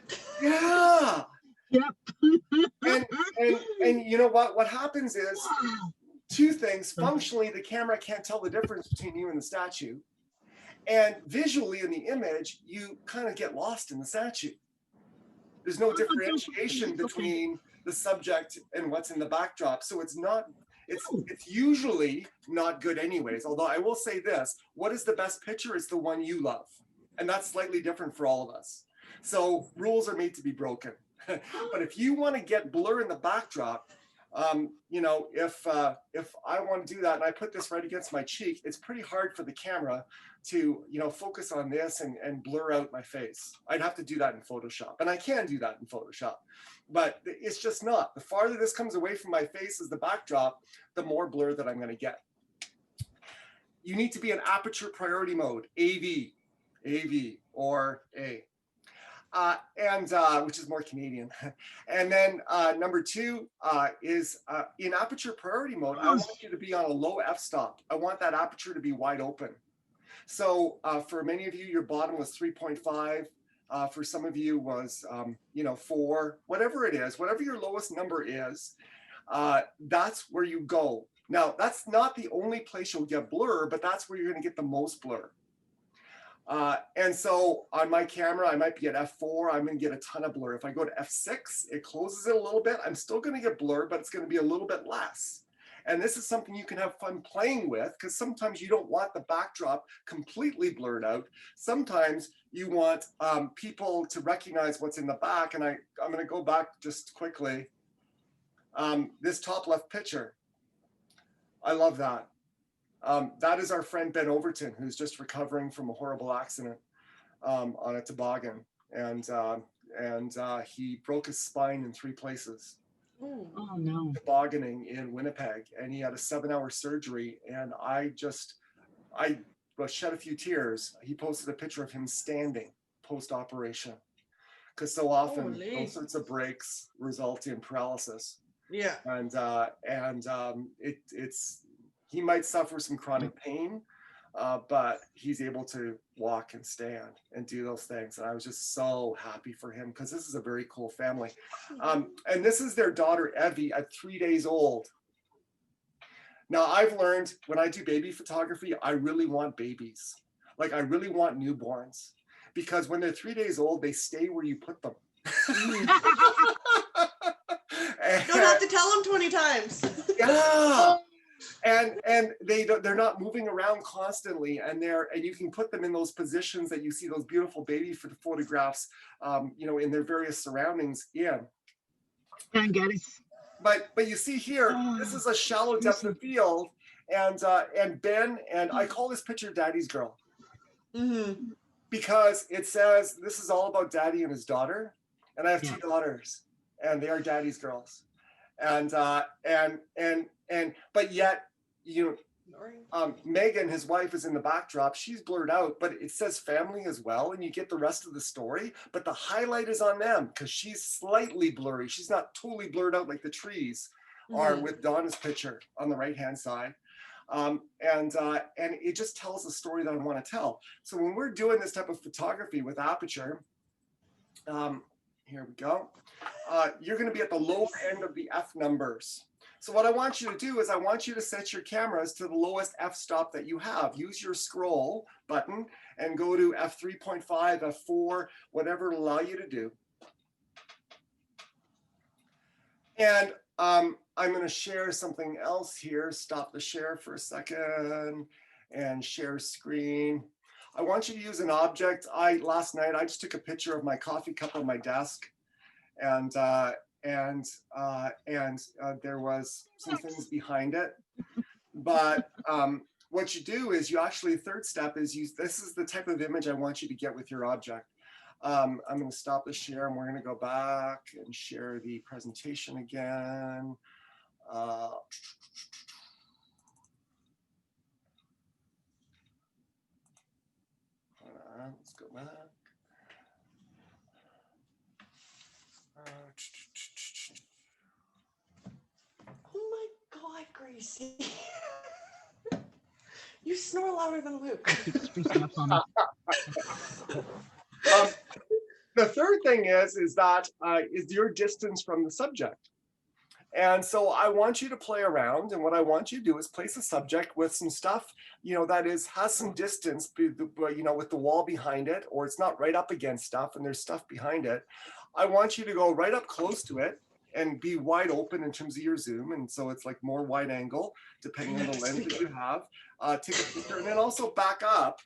yeah. Yep. And you know what happens is Wow. 2 things. Functionally, the camera can't tell the difference between you and the statue. And visually in the image, you kind of get lost in the statue. There's no differentiation between the subject and what's in the backdrop. So it's usually not good anyways. Although I will say this, what is the best picture? It's the one you love. And that's slightly different for all of us. So rules are made to be broken. But if you want to get blur in the backdrop, you know, if I want to do that and I put this right against my cheek, it's pretty hard for the camera to, you know, focus on this and blur out my face. I'd have to do that in Photoshop, and I can do that in Photoshop, but it's just not. The farther this comes away from my face as the backdrop, the more blur that I'm going to get. You need to be in aperture priority mode, AV or A. Which is more Canadian. And then number 2 is in aperture priority mode, I want you to be on a low f-stop. I want that aperture to be wide open. So for many of you, your bottom was 3.5. For some of you was, you know, 4, whatever it is, whatever your lowest number is, that's where you go. Now, that's not the only place you'll get blur, but that's where you're going to get the most blur. And so on my camera, I might be at f4. I'm going to get a ton of blur. If I go to f6, it closes it a little bit. I'm still going to get blur, but it's going to be a little bit less. And this is something you can have fun playing with, because sometimes you don't want the backdrop completely blurred out. Sometimes you want people to recognize what's in the back. And I'm going to go back just quickly. This top left picture, I love that. That is our friend Ben Overton, who's just recovering from a horrible accident on a toboggan, and he broke his spine in 3 places. Ooh. Oh no. Tobogganing in Winnipeg, and he had a 7-hour surgery, and I shed a few tears. He posted a picture of him standing post-operation, because so often those sorts of breaks result in paralysis. Yeah. And he might suffer some chronic pain, but he's able to walk and stand and do those things. And I was just so happy for him, because this is a very cool family. And this is their daughter, Evie, at 3 days old. Now, I've learned when I do baby photography, I really want babies. Like, I really want newborns, because when they're 3 days old, they stay where you put them. You don't have to tell them 20 times. Yeah. And they're not moving around constantly, and you can put them in those positions that you see those beautiful baby photographs, you know, in their various surroundings. Yeah. And Geddes. But you see here, this is a shallow depth of field, and Ben, and I call this picture Daddy's Girl, because it says this is all about Daddy and his daughter, and I have 2 daughters, and they are Daddy's girls, but yet, you know, Megan, his wife, is in the backdrop. She's blurred out, but it says family as well, and you get the rest of the story. But the highlight is on them, because she's slightly blurry. She's not totally blurred out like the trees are with Donna's picture on the right-hand side. And it just tells the story that I want to tell. So when we're doing this type of photography with aperture, here we go. You're going to be at the lower end of the F numbers. So what I want you to do is I want you to set your cameras to the lowest f-stop that you have. Use your scroll button and go to f3.5, f4, whatever it'll allow you to do. And I'm going to share something else here. Stop the share for a second and share screen. I want you to use an object. Last night I just took a picture of my coffee cup on my desk, and there was some things behind it. But what you do is you actually, third step is this is the type of image I want you to get with your object. I'm going to stop the share and we're going to go back and share the presentation again. Let's go back. Oh my God, Gracie. You snore louder than Luke. The third thing is that is your distance from the subject. And so I want you to play around, and what I want you to do is place a subject with some stuff, that has some distance, with the wall behind it, or it's not right up against stuff and there's stuff behind it. I want you to go right up close to it and be wide open in terms of your zoom. And so it's like more wide angle, depending on the lens that you have. Take a picture and then also back up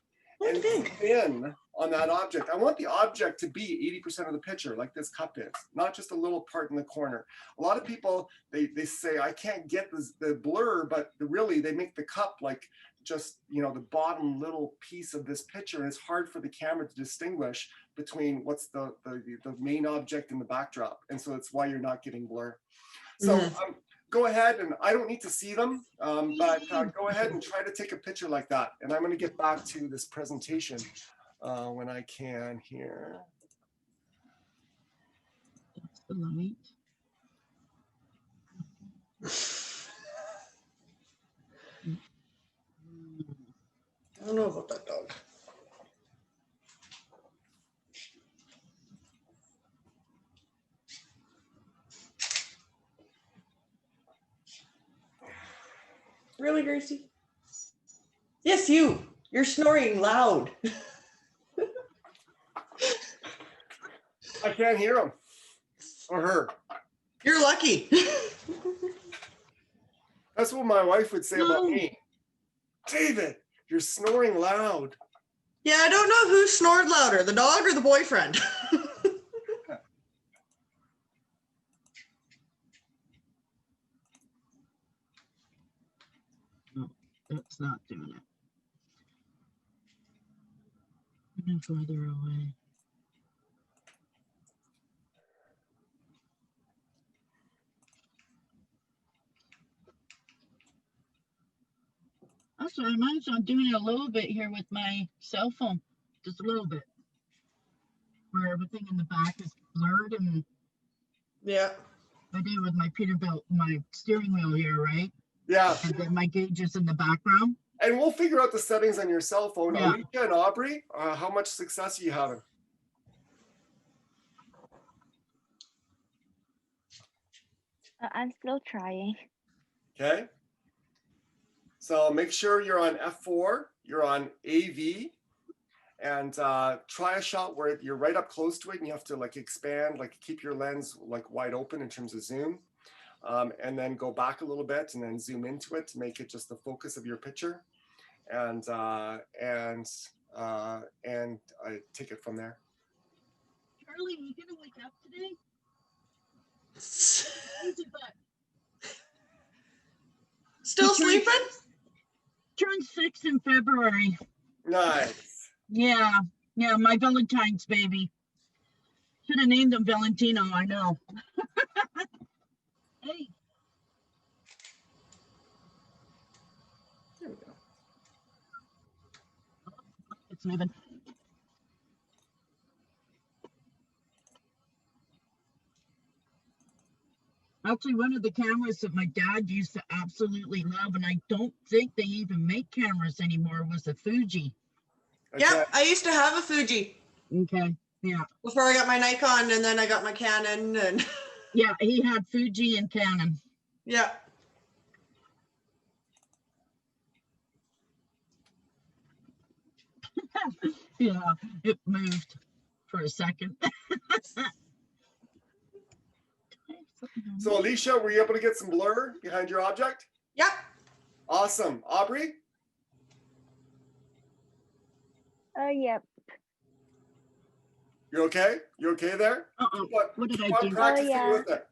and zoom in on that object. I want the object to be 80% of the picture, like this cup is, not just a little part in the corner. A lot of people, they say, I can't get the blur, but really they make the cup like just, the bottom little piece of this picture. And it's hard for the camera to distinguish between what's the main object and the backdrop. And so that's why you're not getting blur. So go ahead, and I don't need to see them, but go ahead and try to take a picture like that. And I'm going to get back to this presentation when I can here. That's the light. I don't know about that dog. Really, Gracie? Yes, you. You're snoring loud. I can't hear him or her. You're lucky. That's what my wife would say about me. David, you're snoring loud. Yeah, I don't know who snored louder, the dog or the boyfriend. No, it's not doing it. I'm further away. Also, I might as well doing it a little bit here with my cell phone, just a little bit, where everything in the back is blurred, and Yeah. I do with my Peterbilt, my steering wheel here, right? Yeah. And then my gauge is in the background. And we'll figure out the settings on your cell phone. Yeah. Alicia and Aubrey, how much success are you having? I'm still trying. Okay. So make sure you're on F4, you're on AV, and try a shot where you're right up close to it and you have to like expand, like keep your lens like wide open in terms of zoom, and then go back a little bit and then zoom into it to make it just the focus of your picture, and take it from there. Charlie, are you gonna wake up today? Still sleeping? Turned 6 in February. Nice. Yeah, my Valentine's baby. Should have named him Valentino, I know. Hey. There we go. It's moving. Actually, one of the cameras that my dad used to absolutely love, and I don't think they even make cameras anymore, was a Fuji. Okay. Yep, I used to have a Fuji Okay, yeah. before I got my Nikon, and then I got my Canon, and Yeah, he had Fuji and Canon. yeah. Yeah, it moved for a second. So Alicia, were you able to get some blur behind your object? Yep. Awesome. Aubrey? Yep. You okay? You okay there? Uh-oh. What did I Keep on do? practicing yeah. with it.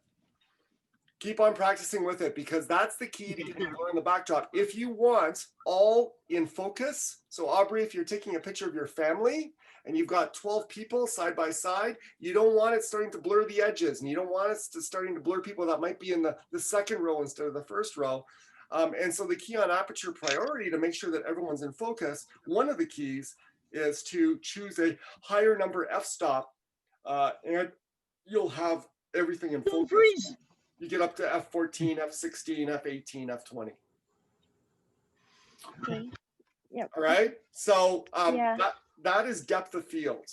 Keep on practicing with it because that's the key to getting blur in the backdrop. If you want all in focus, so Aubrey, if you're taking a picture of your family and you've got 12 people side by side, you don't want it starting to blur the edges, and you don't want it to starting to blur people that might be in the second row instead of the first row. And so the key on aperture priority to make sure that everyone's in focus, one of the keys is to choose a higher number f-stop, and you'll have everything in Don't focus. freeze. You get up to f14, f16, f18, f20. Okay. Yep. All right. So Yeah. that is depth of field.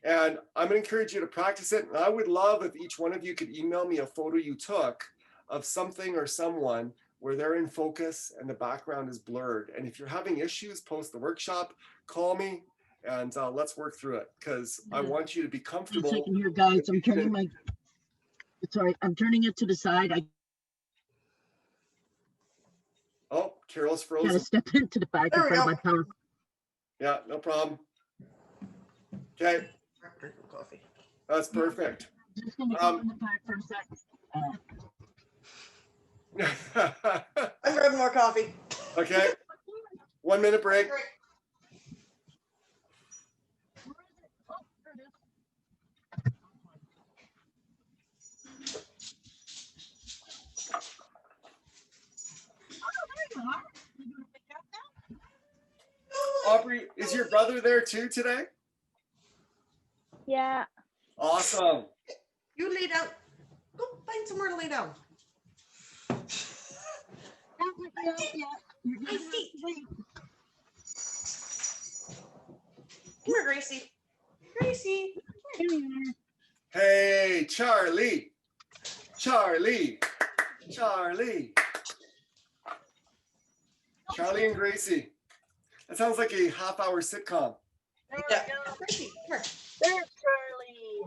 And I'm going to encourage you to practice it. And I would love if each one of you could email me a photo you took of something or someone where they're in focus and the background is blurred. And if you're having issues post the workshop, call me and let's work through it, because I want you to be Wait a comfortable. second here, guys. I'm turning my. Sorry, I'm turning it to the side. I Oh, Carol's gotta frozen. step into the back There in we front of go. my car. Yeah, no problem. Okay, Drink some coffee. that's perfect. Just gonna go in the back for a sec. I'm grabbing more coffee. Okay, 1 minute break. Great. Where is it? Oh, there it is. Oh, there you are. You gonna pick up now? Aubrey, is your brother there too today? Yeah. Awesome. You lay down. Go find somewhere to lay down. Yeah. You're gonna have to wait. Come here, Gracie. Gracie. Here you Hey, Charlie. Charlie. Charlie. Charlie and Gracie. That sounds like a half-hour sitcom. are. Yeah. There we go. Gracie, come here. There's Charlie.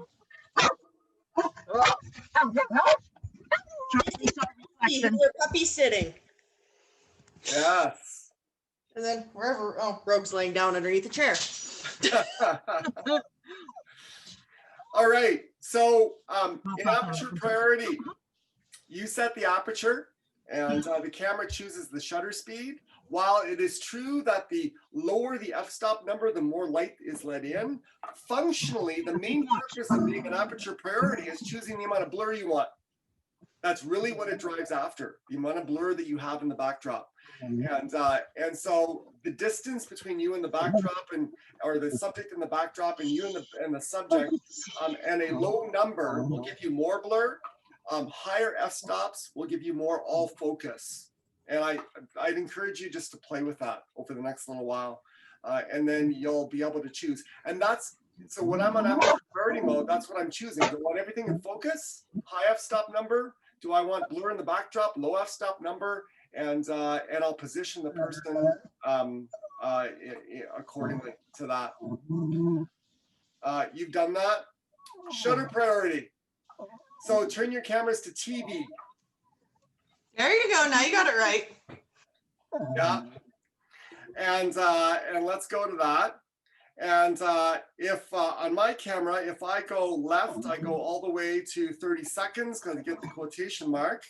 Charlie's our He's reflection. your puppy sitting. Yes. And then wherever, oh, Rogue's laying down underneath the chair. All right. So in aperture priority, you set the aperture and the camera chooses the shutter speed. While it is true that the lower the f-stop number, the more light is let in, functionally, the main purpose of being an aperture priority is choosing the amount of blur you want. That's really what it drives after, the amount of blur that you have in the backdrop. And so the distance between you and the backdrop, or the subject in the backdrop and you and the subject, and a low number will give you more blur. Higher f-stops will give you more all focus. And I'd encourage you just to play with that over the next little while. And then you'll be able to choose. And so when I'm on aperture priority mode, that's what I'm choosing. Do I want everything in focus? High f-stop number? Do I want blur in the backdrop? Low f-stop number? And I'll position the person accordingly to that. You've done that. Shutter priority. So turn your cameras to TV. There you go. Now you got it right. Yeah. And let's go to that. And if on my camera, if I go left, I go all the way to 30 seconds because I get the quotation mark.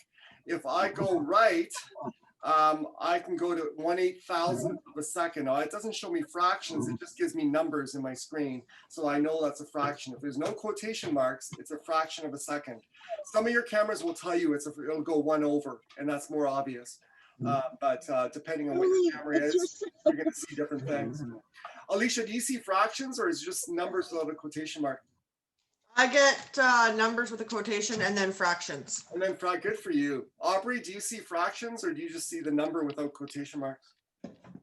If I go right, I can go to 1/8,000th of a second. Now, it doesn't show me fractions. It just gives me numbers in my screen. So I know that's a fraction. If there's no quotation marks, it's a fraction of a second. Some of your cameras will tell you it'll go 1 over, and that's more obvious. But depending on what your camera is, you're going to see different things. Alicia, do you see fractions, or is it just numbers without a quotation mark? I get numbers with a quotation and then fractions. And then, good for you. Aubrey, do you see fractions, or do you just see the number without quotation marks?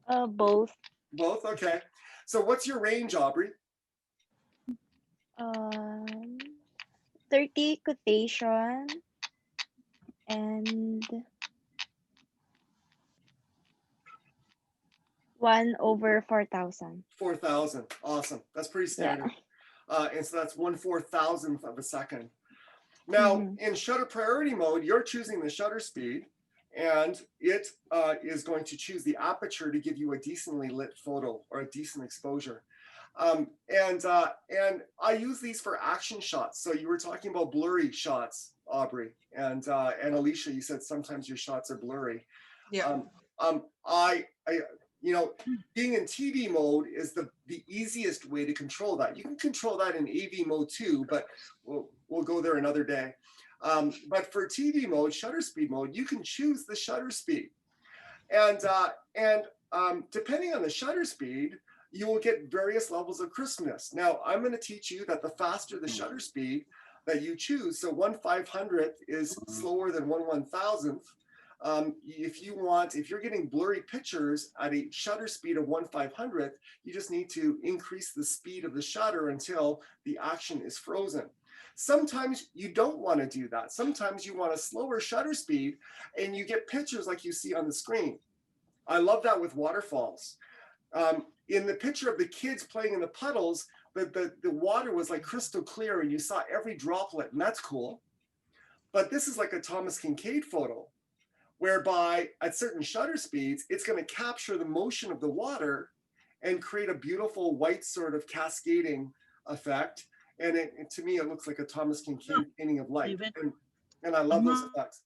Both. Both? Okay. So what's your range, Aubrey? 30 quotation and 1/4,000. 4,000. Awesome. That's pretty standard. And so that's 1/4,000th of a second. Now, Mhm. in shutter priority mode, you're choosing the shutter speed, and it is going to choose the aperture to give you a decently lit photo or a decent exposure. And I use these for action shots. So you were talking about blurry shots, Aubrey, and Alicia, you said sometimes your shots are blurry. Yeah. I you know, being in TV mode is the easiest way to control that. You can control that in AV mode too, but we'll go there another day. But for TV mode, shutter speed mode, you can choose the shutter speed, and depending on the shutter speed, you will get various levels of crispness. Now, I'm going to teach you that the faster the shutter speed that you choose, so 1/500th is slower than 1/1000th. If you're getting blurry pictures at a shutter speed of 1/500th, you just need to increase the speed of the shutter until the action is frozen. Sometimes you don't want to do that. Sometimes you want a slower shutter speed and you get pictures like you see on the screen. I love that with waterfalls. In the picture of the kids playing in the puddles, the water was like crystal clear and you saw every droplet, and that's cool. But this is like a Thomas Kinkade photo, whereby at certain shutter speeds, it's going to capture the motion of the water and create a beautiful white sort of cascading effect. And to me, it looks like a Thomas Kinkade painting of light. And I love those effects.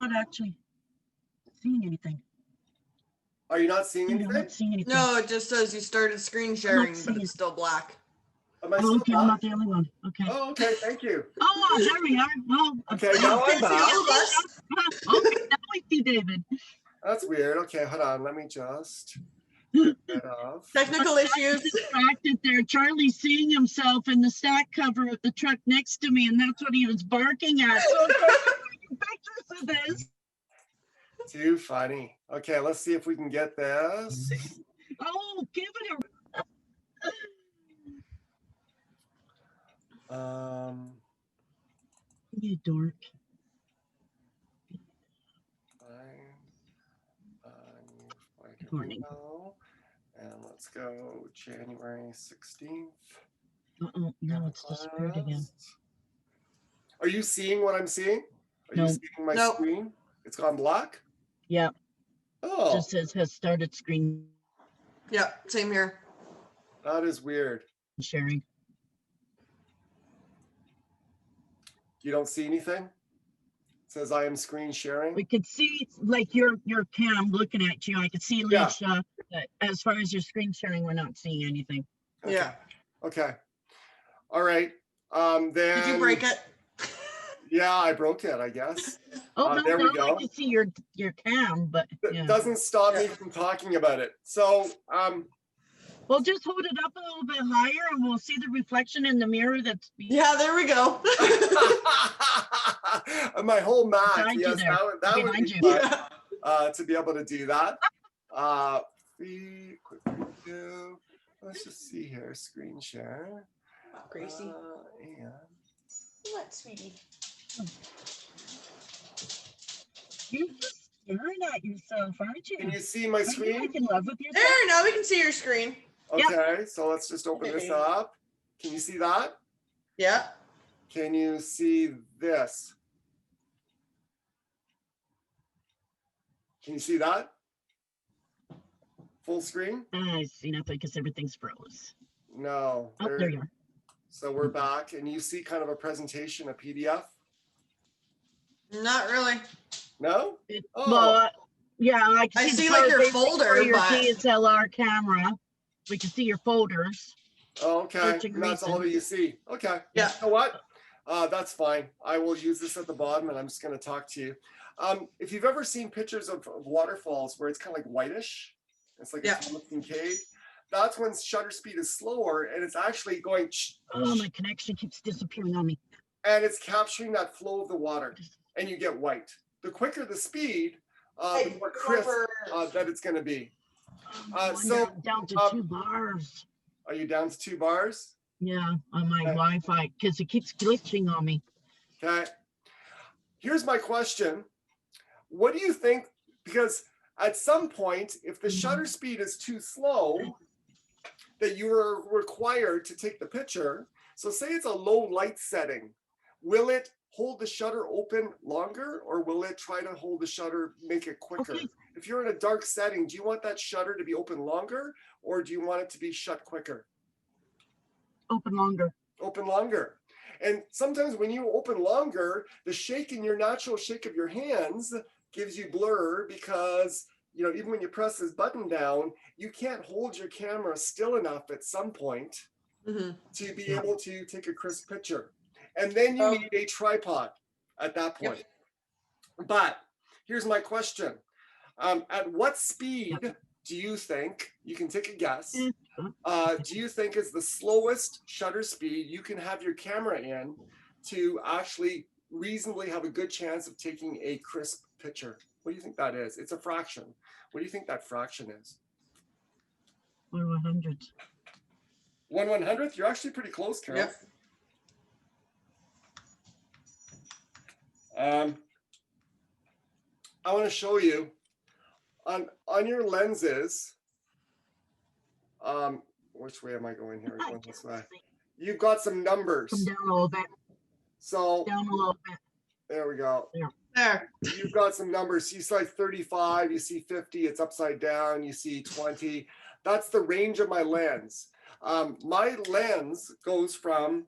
Not actually seeing anything. Are you not seeing I'm anything? not seeing anything. No, it just says you started screen sharing, but seeing. it's still black. Am I Oh, still okay, I'm back? not the only one. Okay. Oh, okay, thank you. Oh, there we are. Well, Okay, now I'm Can't see all of back. us. okay, now I see David. That's weird. Okay, hold on. Let me just get rid of. Technical issues. Distracted there. Charlie's seeing himself in the stack cover of the truck next to me, and that's what he was barking at. So I'm taking pictures of this. Too funny. Okay, let's see if we can get this. Oh, give it you dork. Good morning. And let's go January 16th. Uh-oh, now it's disappeared again. Are you seeing what I'm seeing? Are you No. seeing my Nope. screen? It's gone black? Yeah, Oh, just says has started screen Yeah, same here. that is weird. sharing. You don't see anything? It says I am screen sharing. We could see like your cam looking at you. I could see Yeah. Alicia, but as far as your screen sharing, we're not seeing anything. Okay. Yeah. Okay. All right. Then Did you break it? Yeah, I broke it, I guess. Oh, no, there we now go. I can see your cam, but That yeah. doesn't stop me Yeah. from talking about it. So Well, just hold it up a little bit higher and we'll see the reflection in the mirror that's Yeah, there we go. my whole Mac, Behind you yes, there. that would Behind be you. fun to be able to do that. Quick review. Let's just see here, screen share. Gracie. And What, sweetie? You're just staring at yourself, aren't you? can you see my Are you screen? like in love with yourself? There, now we can see your screen. Okay, so let's just open this up. Can you see that? Yeah. Can you see this? Can you see that? Full screen? I see nothing because everything's froze. No. Oh, there you are. So we're back, and you see kind of a presentation, a PDF? Not really. No? Oh. Well, yeah, I can I see, see the like your photos folder, for your but- DSLR camera. We can see your folders. Oh, okay. Searching And that's all recent. that you see. Okay. Yeah. You know what? That's fine. I will use this at the bottom, and I'm just going to talk to you. If you've ever seen pictures of waterfalls where it's kind of like whitish, it's like Yeah. a Thomas Kinkade, that's when shutter speed is slower, and it's actually going, Oh, my connection keeps disappearing on me. and it's capturing that flow of the water, and you get white. The quicker the speed, the more crisp that it's going to be. Oh, so, I'm down to 2 bars. Are you down to 2 bars? Yeah, on my Okay. Wi-Fi because it keeps glitching on me. Okay. Here's my question. What do you think? Because at some point, if the shutter speed is too slow, that you are required to take the picture, So say it's a low light setting. Will it hold the shutter open longer, or will it try to hold the shutter, make it quicker? Okay. If you're in a dark setting, do you want that shutter to be open longer, or do you want it to be shut quicker? Open longer. Open longer. And sometimes when you open longer, the shake in your natural shake of your hands gives you blur, because even when you press this button down, you can't hold your camera still enough at some point to be able to take a crisp picture. And then you need a tripod at that point. But here's my question. At what speed do you think, you can take a guess, do you think is the slowest shutter speed you can have your camera in to actually reasonably have a good chance of taking a crisp picture? What do you think that is? It's a fraction. What do you think that fraction is? 1/100. 1/100th? You're actually pretty close, Carol. Yep. I want to show you on your lenses. Which way am I going here? I'm going this way. You've got some numbers. Come down a little bit. So Down a little bit. there we go. There. You've got some numbers. You see like 35, you see 50, it's upside down, you see 20. That's the range of my lens. My lens goes from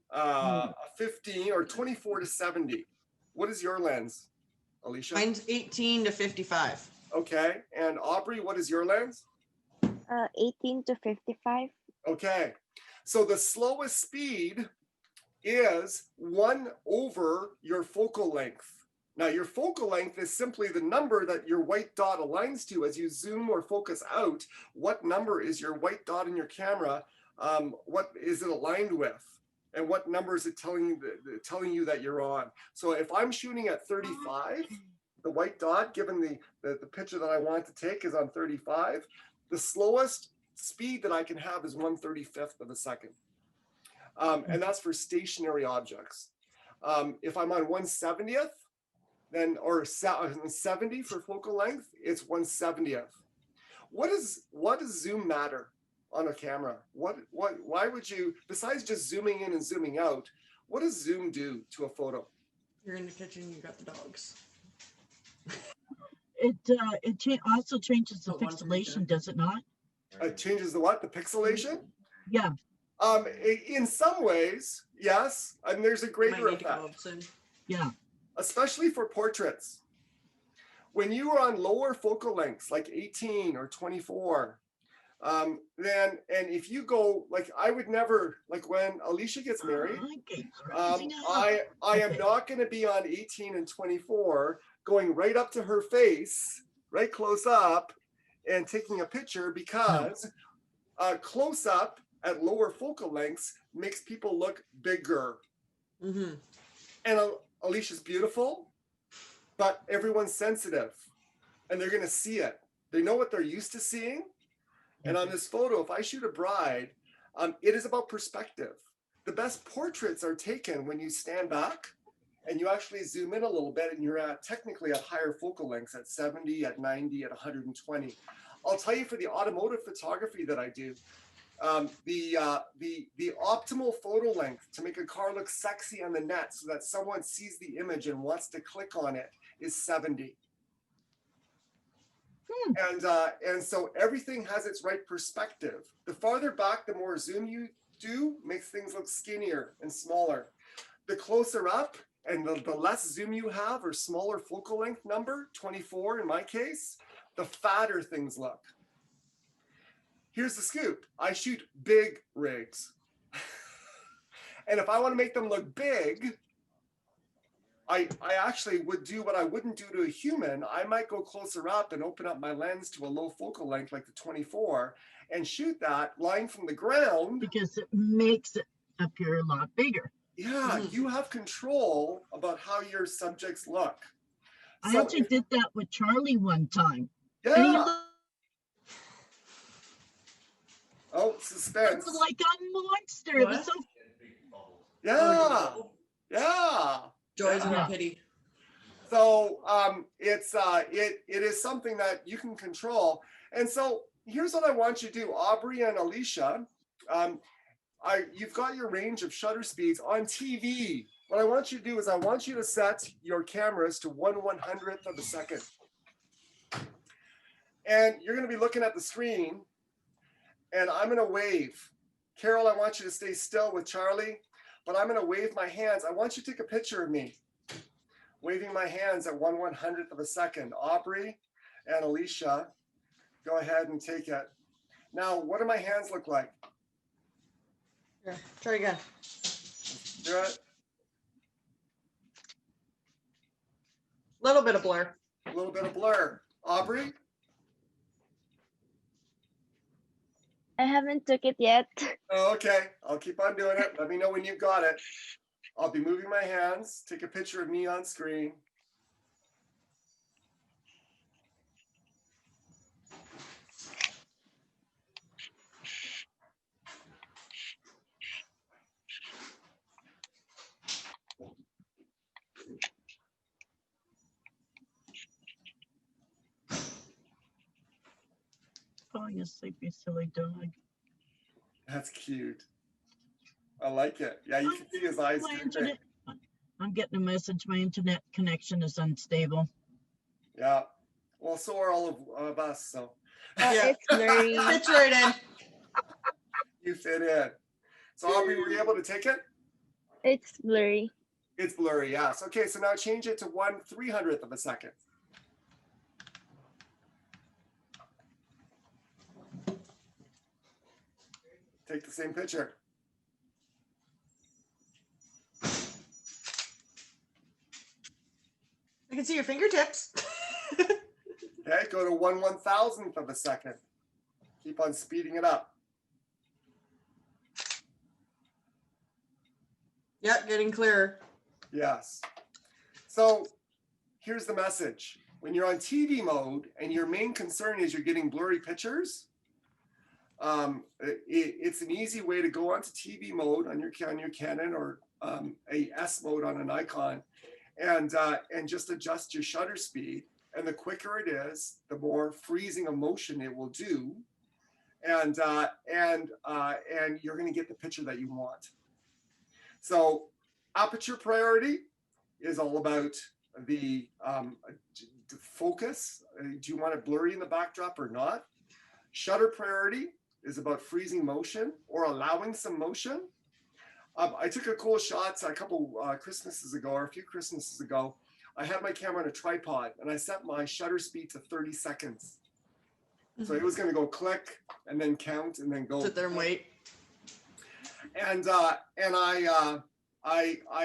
15 or 24 to 70. What is your lens, Alicia? Mine's 18 to 55. Okay. And Aubrey, what is your lens? 18 to 55. Okay. So the slowest speed is 1 over your focal length. Now, your focal length is simply the number that your white dot aligns to as you zoom or focus out. What number is your white dot in your camera? What is it aligned with? And what number is it telling you that you're on? So if I'm shooting at 35, the white dot, given the picture that I want to take, is on 35. The slowest speed that I can have is 1/35 of a second. And that's for stationary objects. If I'm on 1/70th, then, or 70 for focal length, it's 1/70th. What does zoom matter on a camera? Why would you, besides just zooming in and zooming out, what does zoom do to a photo? You're in the kitchen, you got the dogs. It also changes the Oh, one for each, pixelation, does it not? It changes the what? The pixelation? Yeah. In some ways, yes. And there's a Might greater need to go effect, up soon. Yeah. especially for portraits. When you are on lower focal lengths, like 18 or 24, and if you go, like, I would never, like when Alicia gets married, Okay. I am not going to be on 18 and 24 going right up to her face, right close up, and taking a picture, because close up at lower focal lengths makes people look bigger. And Alicia's beautiful, but everyone's sensitive, and they're going to see it. They know what they're used to seeing. And on this photo, if I shoot a bride, it is about perspective. The best portraits are taken when you stand back and you actually zoom in a little bit, and you're technically at higher focal lengths, at 70, at 90, at 120. I'll tell you, for the automotive photography that I do, the optimal photo length to make a car look sexy on the net so that someone sees the image and wants to click on it is 70. And so everything has its right perspective. The farther back, the more zoom you do, makes things look skinnier and smaller. The closer up and the less zoom you have, or smaller focal length number, 24 in my case, the fatter things look. Here's the scoop. I shoot big rigs. And if I want to make them look big, I actually would do what I wouldn't do to a human. I might go closer up and open up my lens to a low focal length, like the 24, and shoot that line from the ground. Because it makes it appear a lot bigger. Yeah, you have control about how your subjects look. I actually did that with Charlie one time. Yeah. Oh, suspense. It was like a monster. It was What? so Yeah. Yeah. Joys Yeah. and pity. So it is something that you can control. And so here's what I want you to do, Aubrey and Alicia. you've got your range of shutter speeds on TV. What I want you to do is I want you to set your cameras to 1/100th of a second. And you're going to be looking at the screen and I'm going to wave. Carol, I want you to stay still with Charlie, but I'm going to wave my hands. I want you to take a picture of me waving my hands at 1/100th of a second. Aubrey and Alicia, go ahead and take it. Now, what do my hands look like? Here, try again. Do it. Little bit of blur. A little bit of blur. Aubrey? I haven't took it yet. Oh, okay. I'll keep on doing it. Let me know when you've got it. I'll be moving my hands. Take a picture of me on screen. Falling asleep, you silly dog. That's cute. I like it. Yeah, you can see his eyes. My doing internet, it. I'm getting a message. My internet connection is unstable. Yeah. Well, so are all of us. So Yeah. It's blurry. Fits right in. you fit in. So Aubrey, were you able to take it? It's blurry. It's blurry, yes. Okay, so now change it to 1/300th of a second. Take the same picture. I can see your fingertips. Okay, go to 1/1000th of a second. Keep on speeding it up. Yep, getting clearer. Yes. So here's the message. When you're on TV mode and your main concern is you're getting blurry pictures, it's an easy way to go onto TV mode on your Canon or a S mode on a Nikon, and just adjust your shutter speed. And the quicker it is, the more freezing of motion it will do, and you're going to get the picture that you want. So aperture priority is all about the focus. Do you want it blurry in the backdrop or not? Shutter priority is about freezing motion or allowing some motion. I took a cool shot a couple Christmases ago, or a few Christmases ago. I had my camera on a tripod and I set my shutter speed to 30 seconds. So it was going to go click and then count and then go. Sit there and wait. And I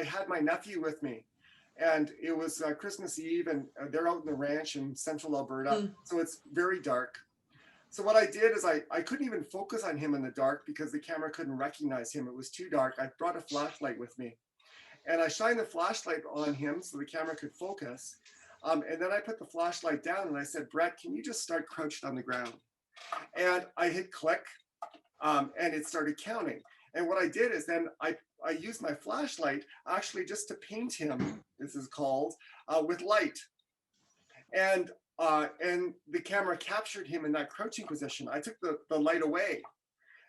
had my nephew with me, and it was Christmas Eve, and they're out in the ranch in central Alberta, so it's very dark. So what I did is I couldn't even focus on him in the dark because the camera couldn't recognize him. It was too dark. I brought a flashlight with me, and I shined the flashlight on him so the camera could focus. And then I put the flashlight down and I said, Brett, can you just start crouched on the ground? And I hit click, and it started counting. And what I did is then I used my flashlight actually just to paint him, this is called, with light. And the camera captured him in that crouching position. I took the light away.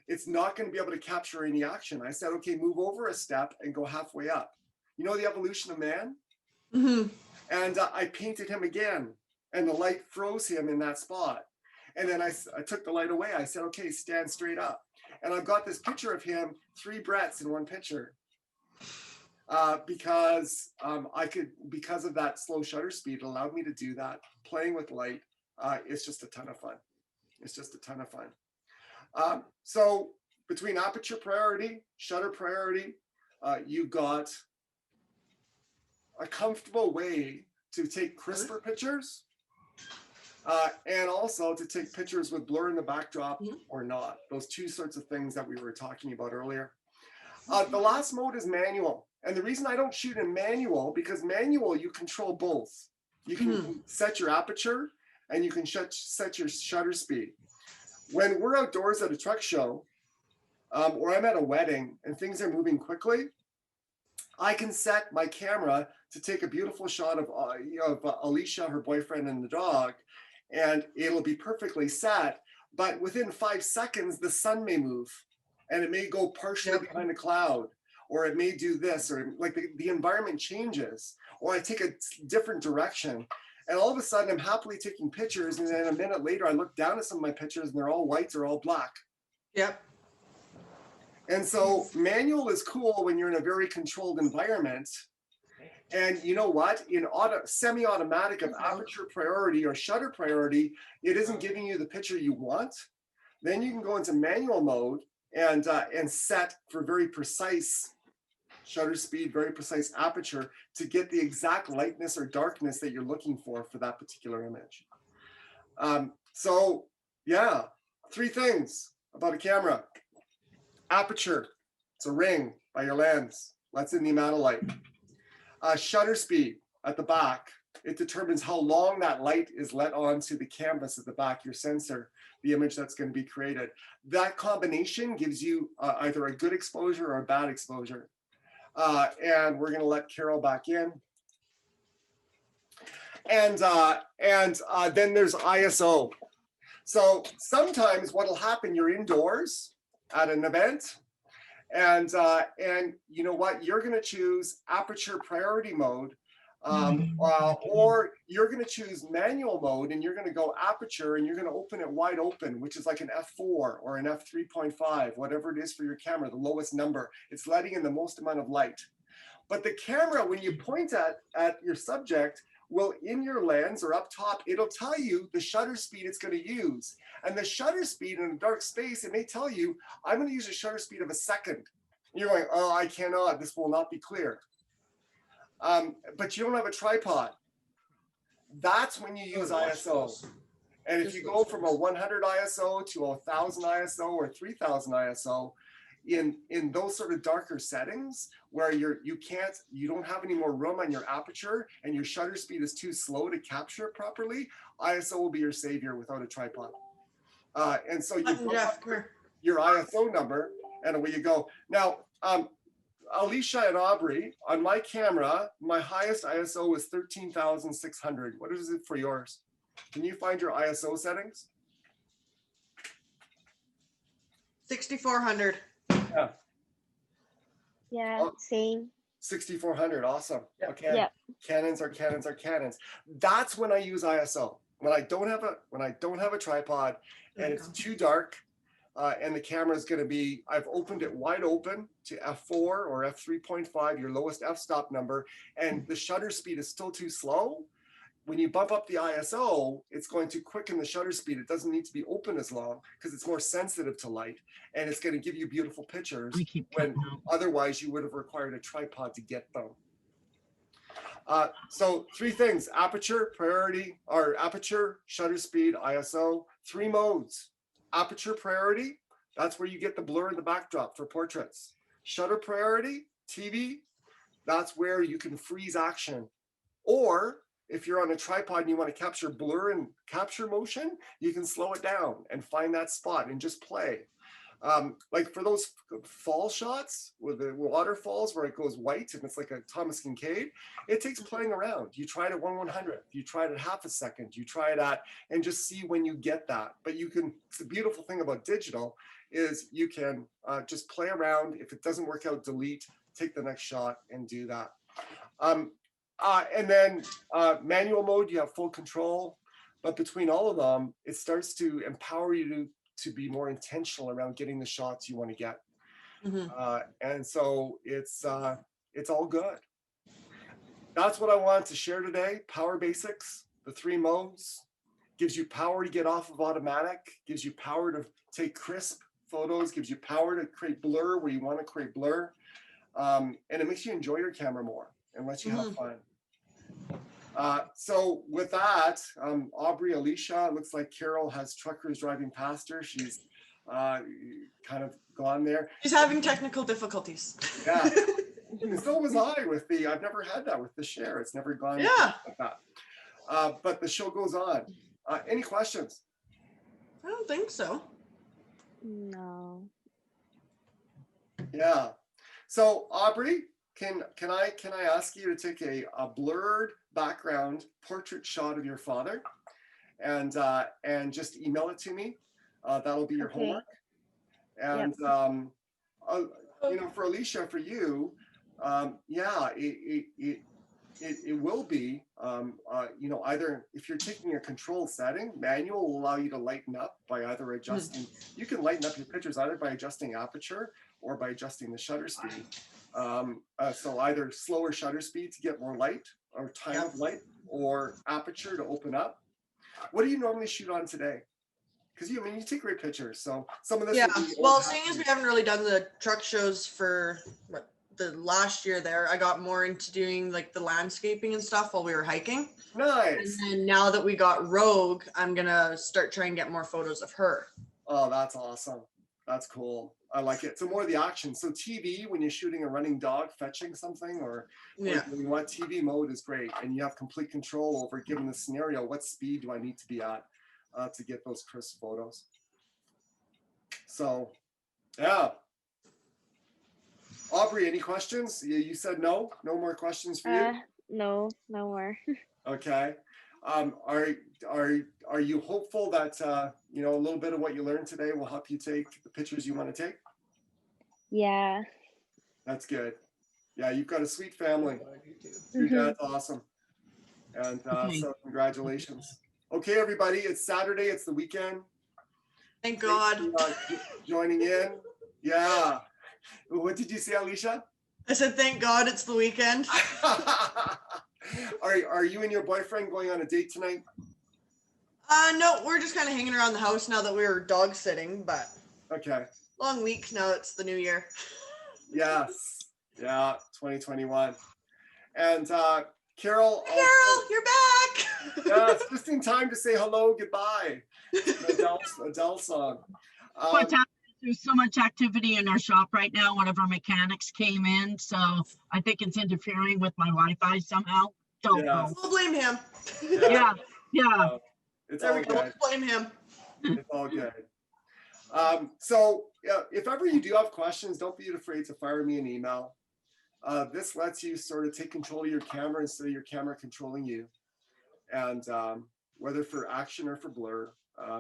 It's not going to be able to capture any action. I said, okay, move over a step and go halfway up. You know the evolution of man? Mm-hmm. And I painted him again, and the light froze him in that spot. And then I took the light away. I said, okay, stand straight up. And I've got this picture of him, 3 Bretts in one picture, because because of that slow shutter speed, it allowed me to do that. Playing with light, it's just a ton of fun. It's just a ton of fun. So between aperture priority, shutter priority, you got a comfortable way to take crisper pictures, and also to take pictures with blur in the backdrop or not. Those two sorts of things that we were talking about earlier. The last mode is manual. And the reason I don't shoot in manual, because manual, you control both. You can set your aperture and you can set your shutter speed. When we're outdoors at a truck show, or I'm at a wedding and things are moving quickly, I can set my camera to take a beautiful shot of Alicia, her boyfriend, and the dog, and it'll be perfectly set. But within 5 seconds, the sun may move, and it may go partially Yep. behind a cloud, or it may do this, or like the environment changes, or I take a different direction. And all of a sudden I'm happily taking pictures. And then a minute later, I look down at some of my pictures and they're all white or all black. Yep. And so manual is cool when you're in a very controlled environment. And you know what? In semi-automatic of aperture priority or shutter priority, it isn't giving you the picture you want. Then you can go into manual mode and set for very precise shutter speed, very precise aperture to get the exact lightness or darkness that you're looking for that particular image. So yeah, 3 things about a camera. Aperture, it's a ring by your lens, lets in the amount of light. Shutter speed at the back, it determines how long that light is let onto the canvas at the back, your sensor, the image that's going to be created. That combination gives you either a good exposure or a bad exposure. And we're going to let Carol back in. And then there's ISO. So sometimes what'll happen, you're indoors at an event, and you know what, you're going to choose aperture priority mode, or you're going to choose manual mode, and you're going to go aperture, and you're going to open it wide open, which is like an f4 or an f3.5, whatever it is for your camera, the lowest number. It's letting in the most amount of light. But the camera, when you point at your subject, will in your lens or up top, it'll tell you the shutter speed it's going to use. And the shutter speed in a dark space, it may tell you, I'm going to use a shutter speed of a second. And you're going, oh, I cannot, this will not be clear. But you don't have a tripod. That's when you use ISO. And if you go from a 100 ISO to 1000 ISO or 3000 ISO, in those sort of darker settings where you don't have any more room on your aperture and your shutter speed is too slow to capture it properly, ISO will be your savior without a tripod. And so you put up your ISO number and away you go. Now, Alicia and Aubrey, on my camera, my highest ISO is 13,600. What is it for yours? Can you find your ISO settings? 6,400. Yeah. Yeah, Oh. same. 6,400, awesome. Yep. Okay. Yep. Canons are canons are canons. That's when I use ISO. When I don't have a tripod and it's too dark, and the camera is going to be, I've opened it wide open to f4 or f3.5, your lowest f-stop number, and the shutter speed is still too slow. When you bump up the ISO, it's going to quicken the shutter speed. It doesn't need to be open as long because it's more sensitive to light, and it's going to give you beautiful pictures when otherwise you would have required a tripod to get them. So 3 things: aperture, priority, or aperture, shutter speed, ISO. 3 modes. Aperture priority, that's where you get the blur in the backdrop for portraits. Shutter priority, TV, that's where you can freeze action. Or if you're on a tripod and you want to capture blur and capture motion, you can slow it down and find that spot and just play. Like for those fall shots with the waterfalls where it goes white and it's like a Thomas Kinkade, it takes playing around. You try it at 1/100th, you try it at half a second, you try it at, and just see when you get that. But you can, the beautiful thing about digital is you can just play around. If it doesn't work out, delete, take the next shot and do that. And then manual mode, you have full control, but between all of them, it starts to empower you to be more intentional around getting the shots you want to get. And so it's all good. That's what I wanted to share today. Power basics, the 3 modes, gives you power to get off of automatic, gives you power to take crisp photos, gives you power to create blur where you want to create blur. And it makes you enjoy your camera more and lets you have fun. So with that, Aubrey, Alicia, it looks like Carol has truckers driving past her. She's kind of gone there. She's having technical difficulties. Yeah, and so was I with the, I've never had that with the share. It's never gone like that. But the show goes on. Any questions? I don't think so. No. Yeah. So Aubrey, can I ask you to take a blurred background portrait shot of your father, and just email it to me? That'll be your homework. And you know, for Alicia, for you, yeah, it will be, you know, either if you're taking a control setting, manual will allow you to lighten up by either adjusting, you can lighten up your pictures either by adjusting aperture or by adjusting the shutter speed. So either slower shutter speed to get more light or time of light, or aperture to open up. What do you normally shoot on today? Because I mean, you take great pictures. So some of this. Yeah. will be Well, old seeing as hat- we haven't really done the truck shows for what, the last year there, I got more into doing like the landscaping and stuff while we were hiking. Nice. And then now that we got Rogue, I'm gonna start trying to get more photos of her. Oh, that's awesome. That's cool. I like it. So more of the action. So TV, when you're shooting a running dog, fetching something, or Yeah. you want TV mode is great, and you have complete control over, given the scenario, what speed do I need to be at to get those crisp photos. So, yeah. Aubrey, any questions? You said no. No more questions for you. No, no more. Okay. Are you hopeful that you know, a little bit of what you learned today will help you take the pictures you want to take? Yeah. That's good. Yeah, you've got a sweet family. Your Mhm. dad's awesome. And Okay. so congratulations. Okay, everybody, it's Saturday. It's the weekend. Thank Thanks God. for, joining in. Yeah. What did you say, Alicia? I said, thank God it's the weekend. Are you and your boyfriend going on a date tonight? No, we're just kind of hanging around the house now that we were dog sitting, but Okay. long week now. It's the new year. Yes. Yeah, 2021. And Carol. Carol, you're back. Yes, just in time to say hello, goodbye. Adele song. What's happening? There's so much activity in our shop right now. One of our mechanics came in, so I think it's interfering with my Wi-Fi somehow. Don't Yeah. know. We'll blame him. Yeah, yeah. It's There all we go. good. Let's blame him. It's all good. So yeah, if ever you do have questions, don't be afraid to fire me an email. This lets you sort of take control of your camera instead of your camera controlling you. And whether for action or for blur,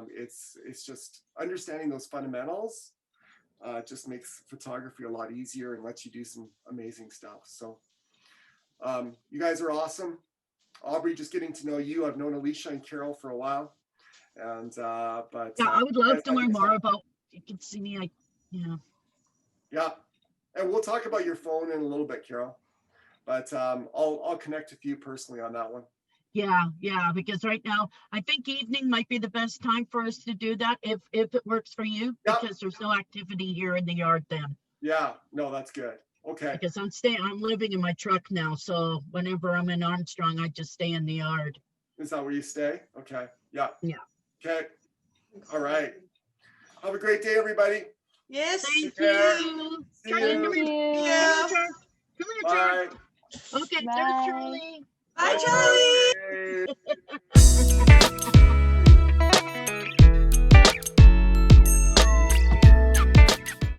it's just understanding those fundamentals just makes photography a lot easier and lets you do some amazing stuff. So you guys are awesome. Aubrey, just getting to know you. I've known Alicia and Carol for a while. And but Yeah, I would love to I learn think more so. about, you can see me, yeah. Yeah, and we'll talk about your phone in a little bit, Carol. But I'll connect with you personally on that one. Yeah, because right now, I think evening might be the best time for us to do that, if it works for you, Yep. because there's no activity here in the yard then. Yeah, no, that's good. Okay, Because I'm living in my truck now, so whenever I'm in Armstrong, I just stay in the yard. is that where you stay? Okay, yeah. Yeah. Okay, all right. Have a great day, everybody. Yes. Thank care. you. See Charlie, you. come here. Yeah. Come here, Come here, Bye. Charlie. Okay, Bye. there's Charlie. Bye, Charlie. Bye.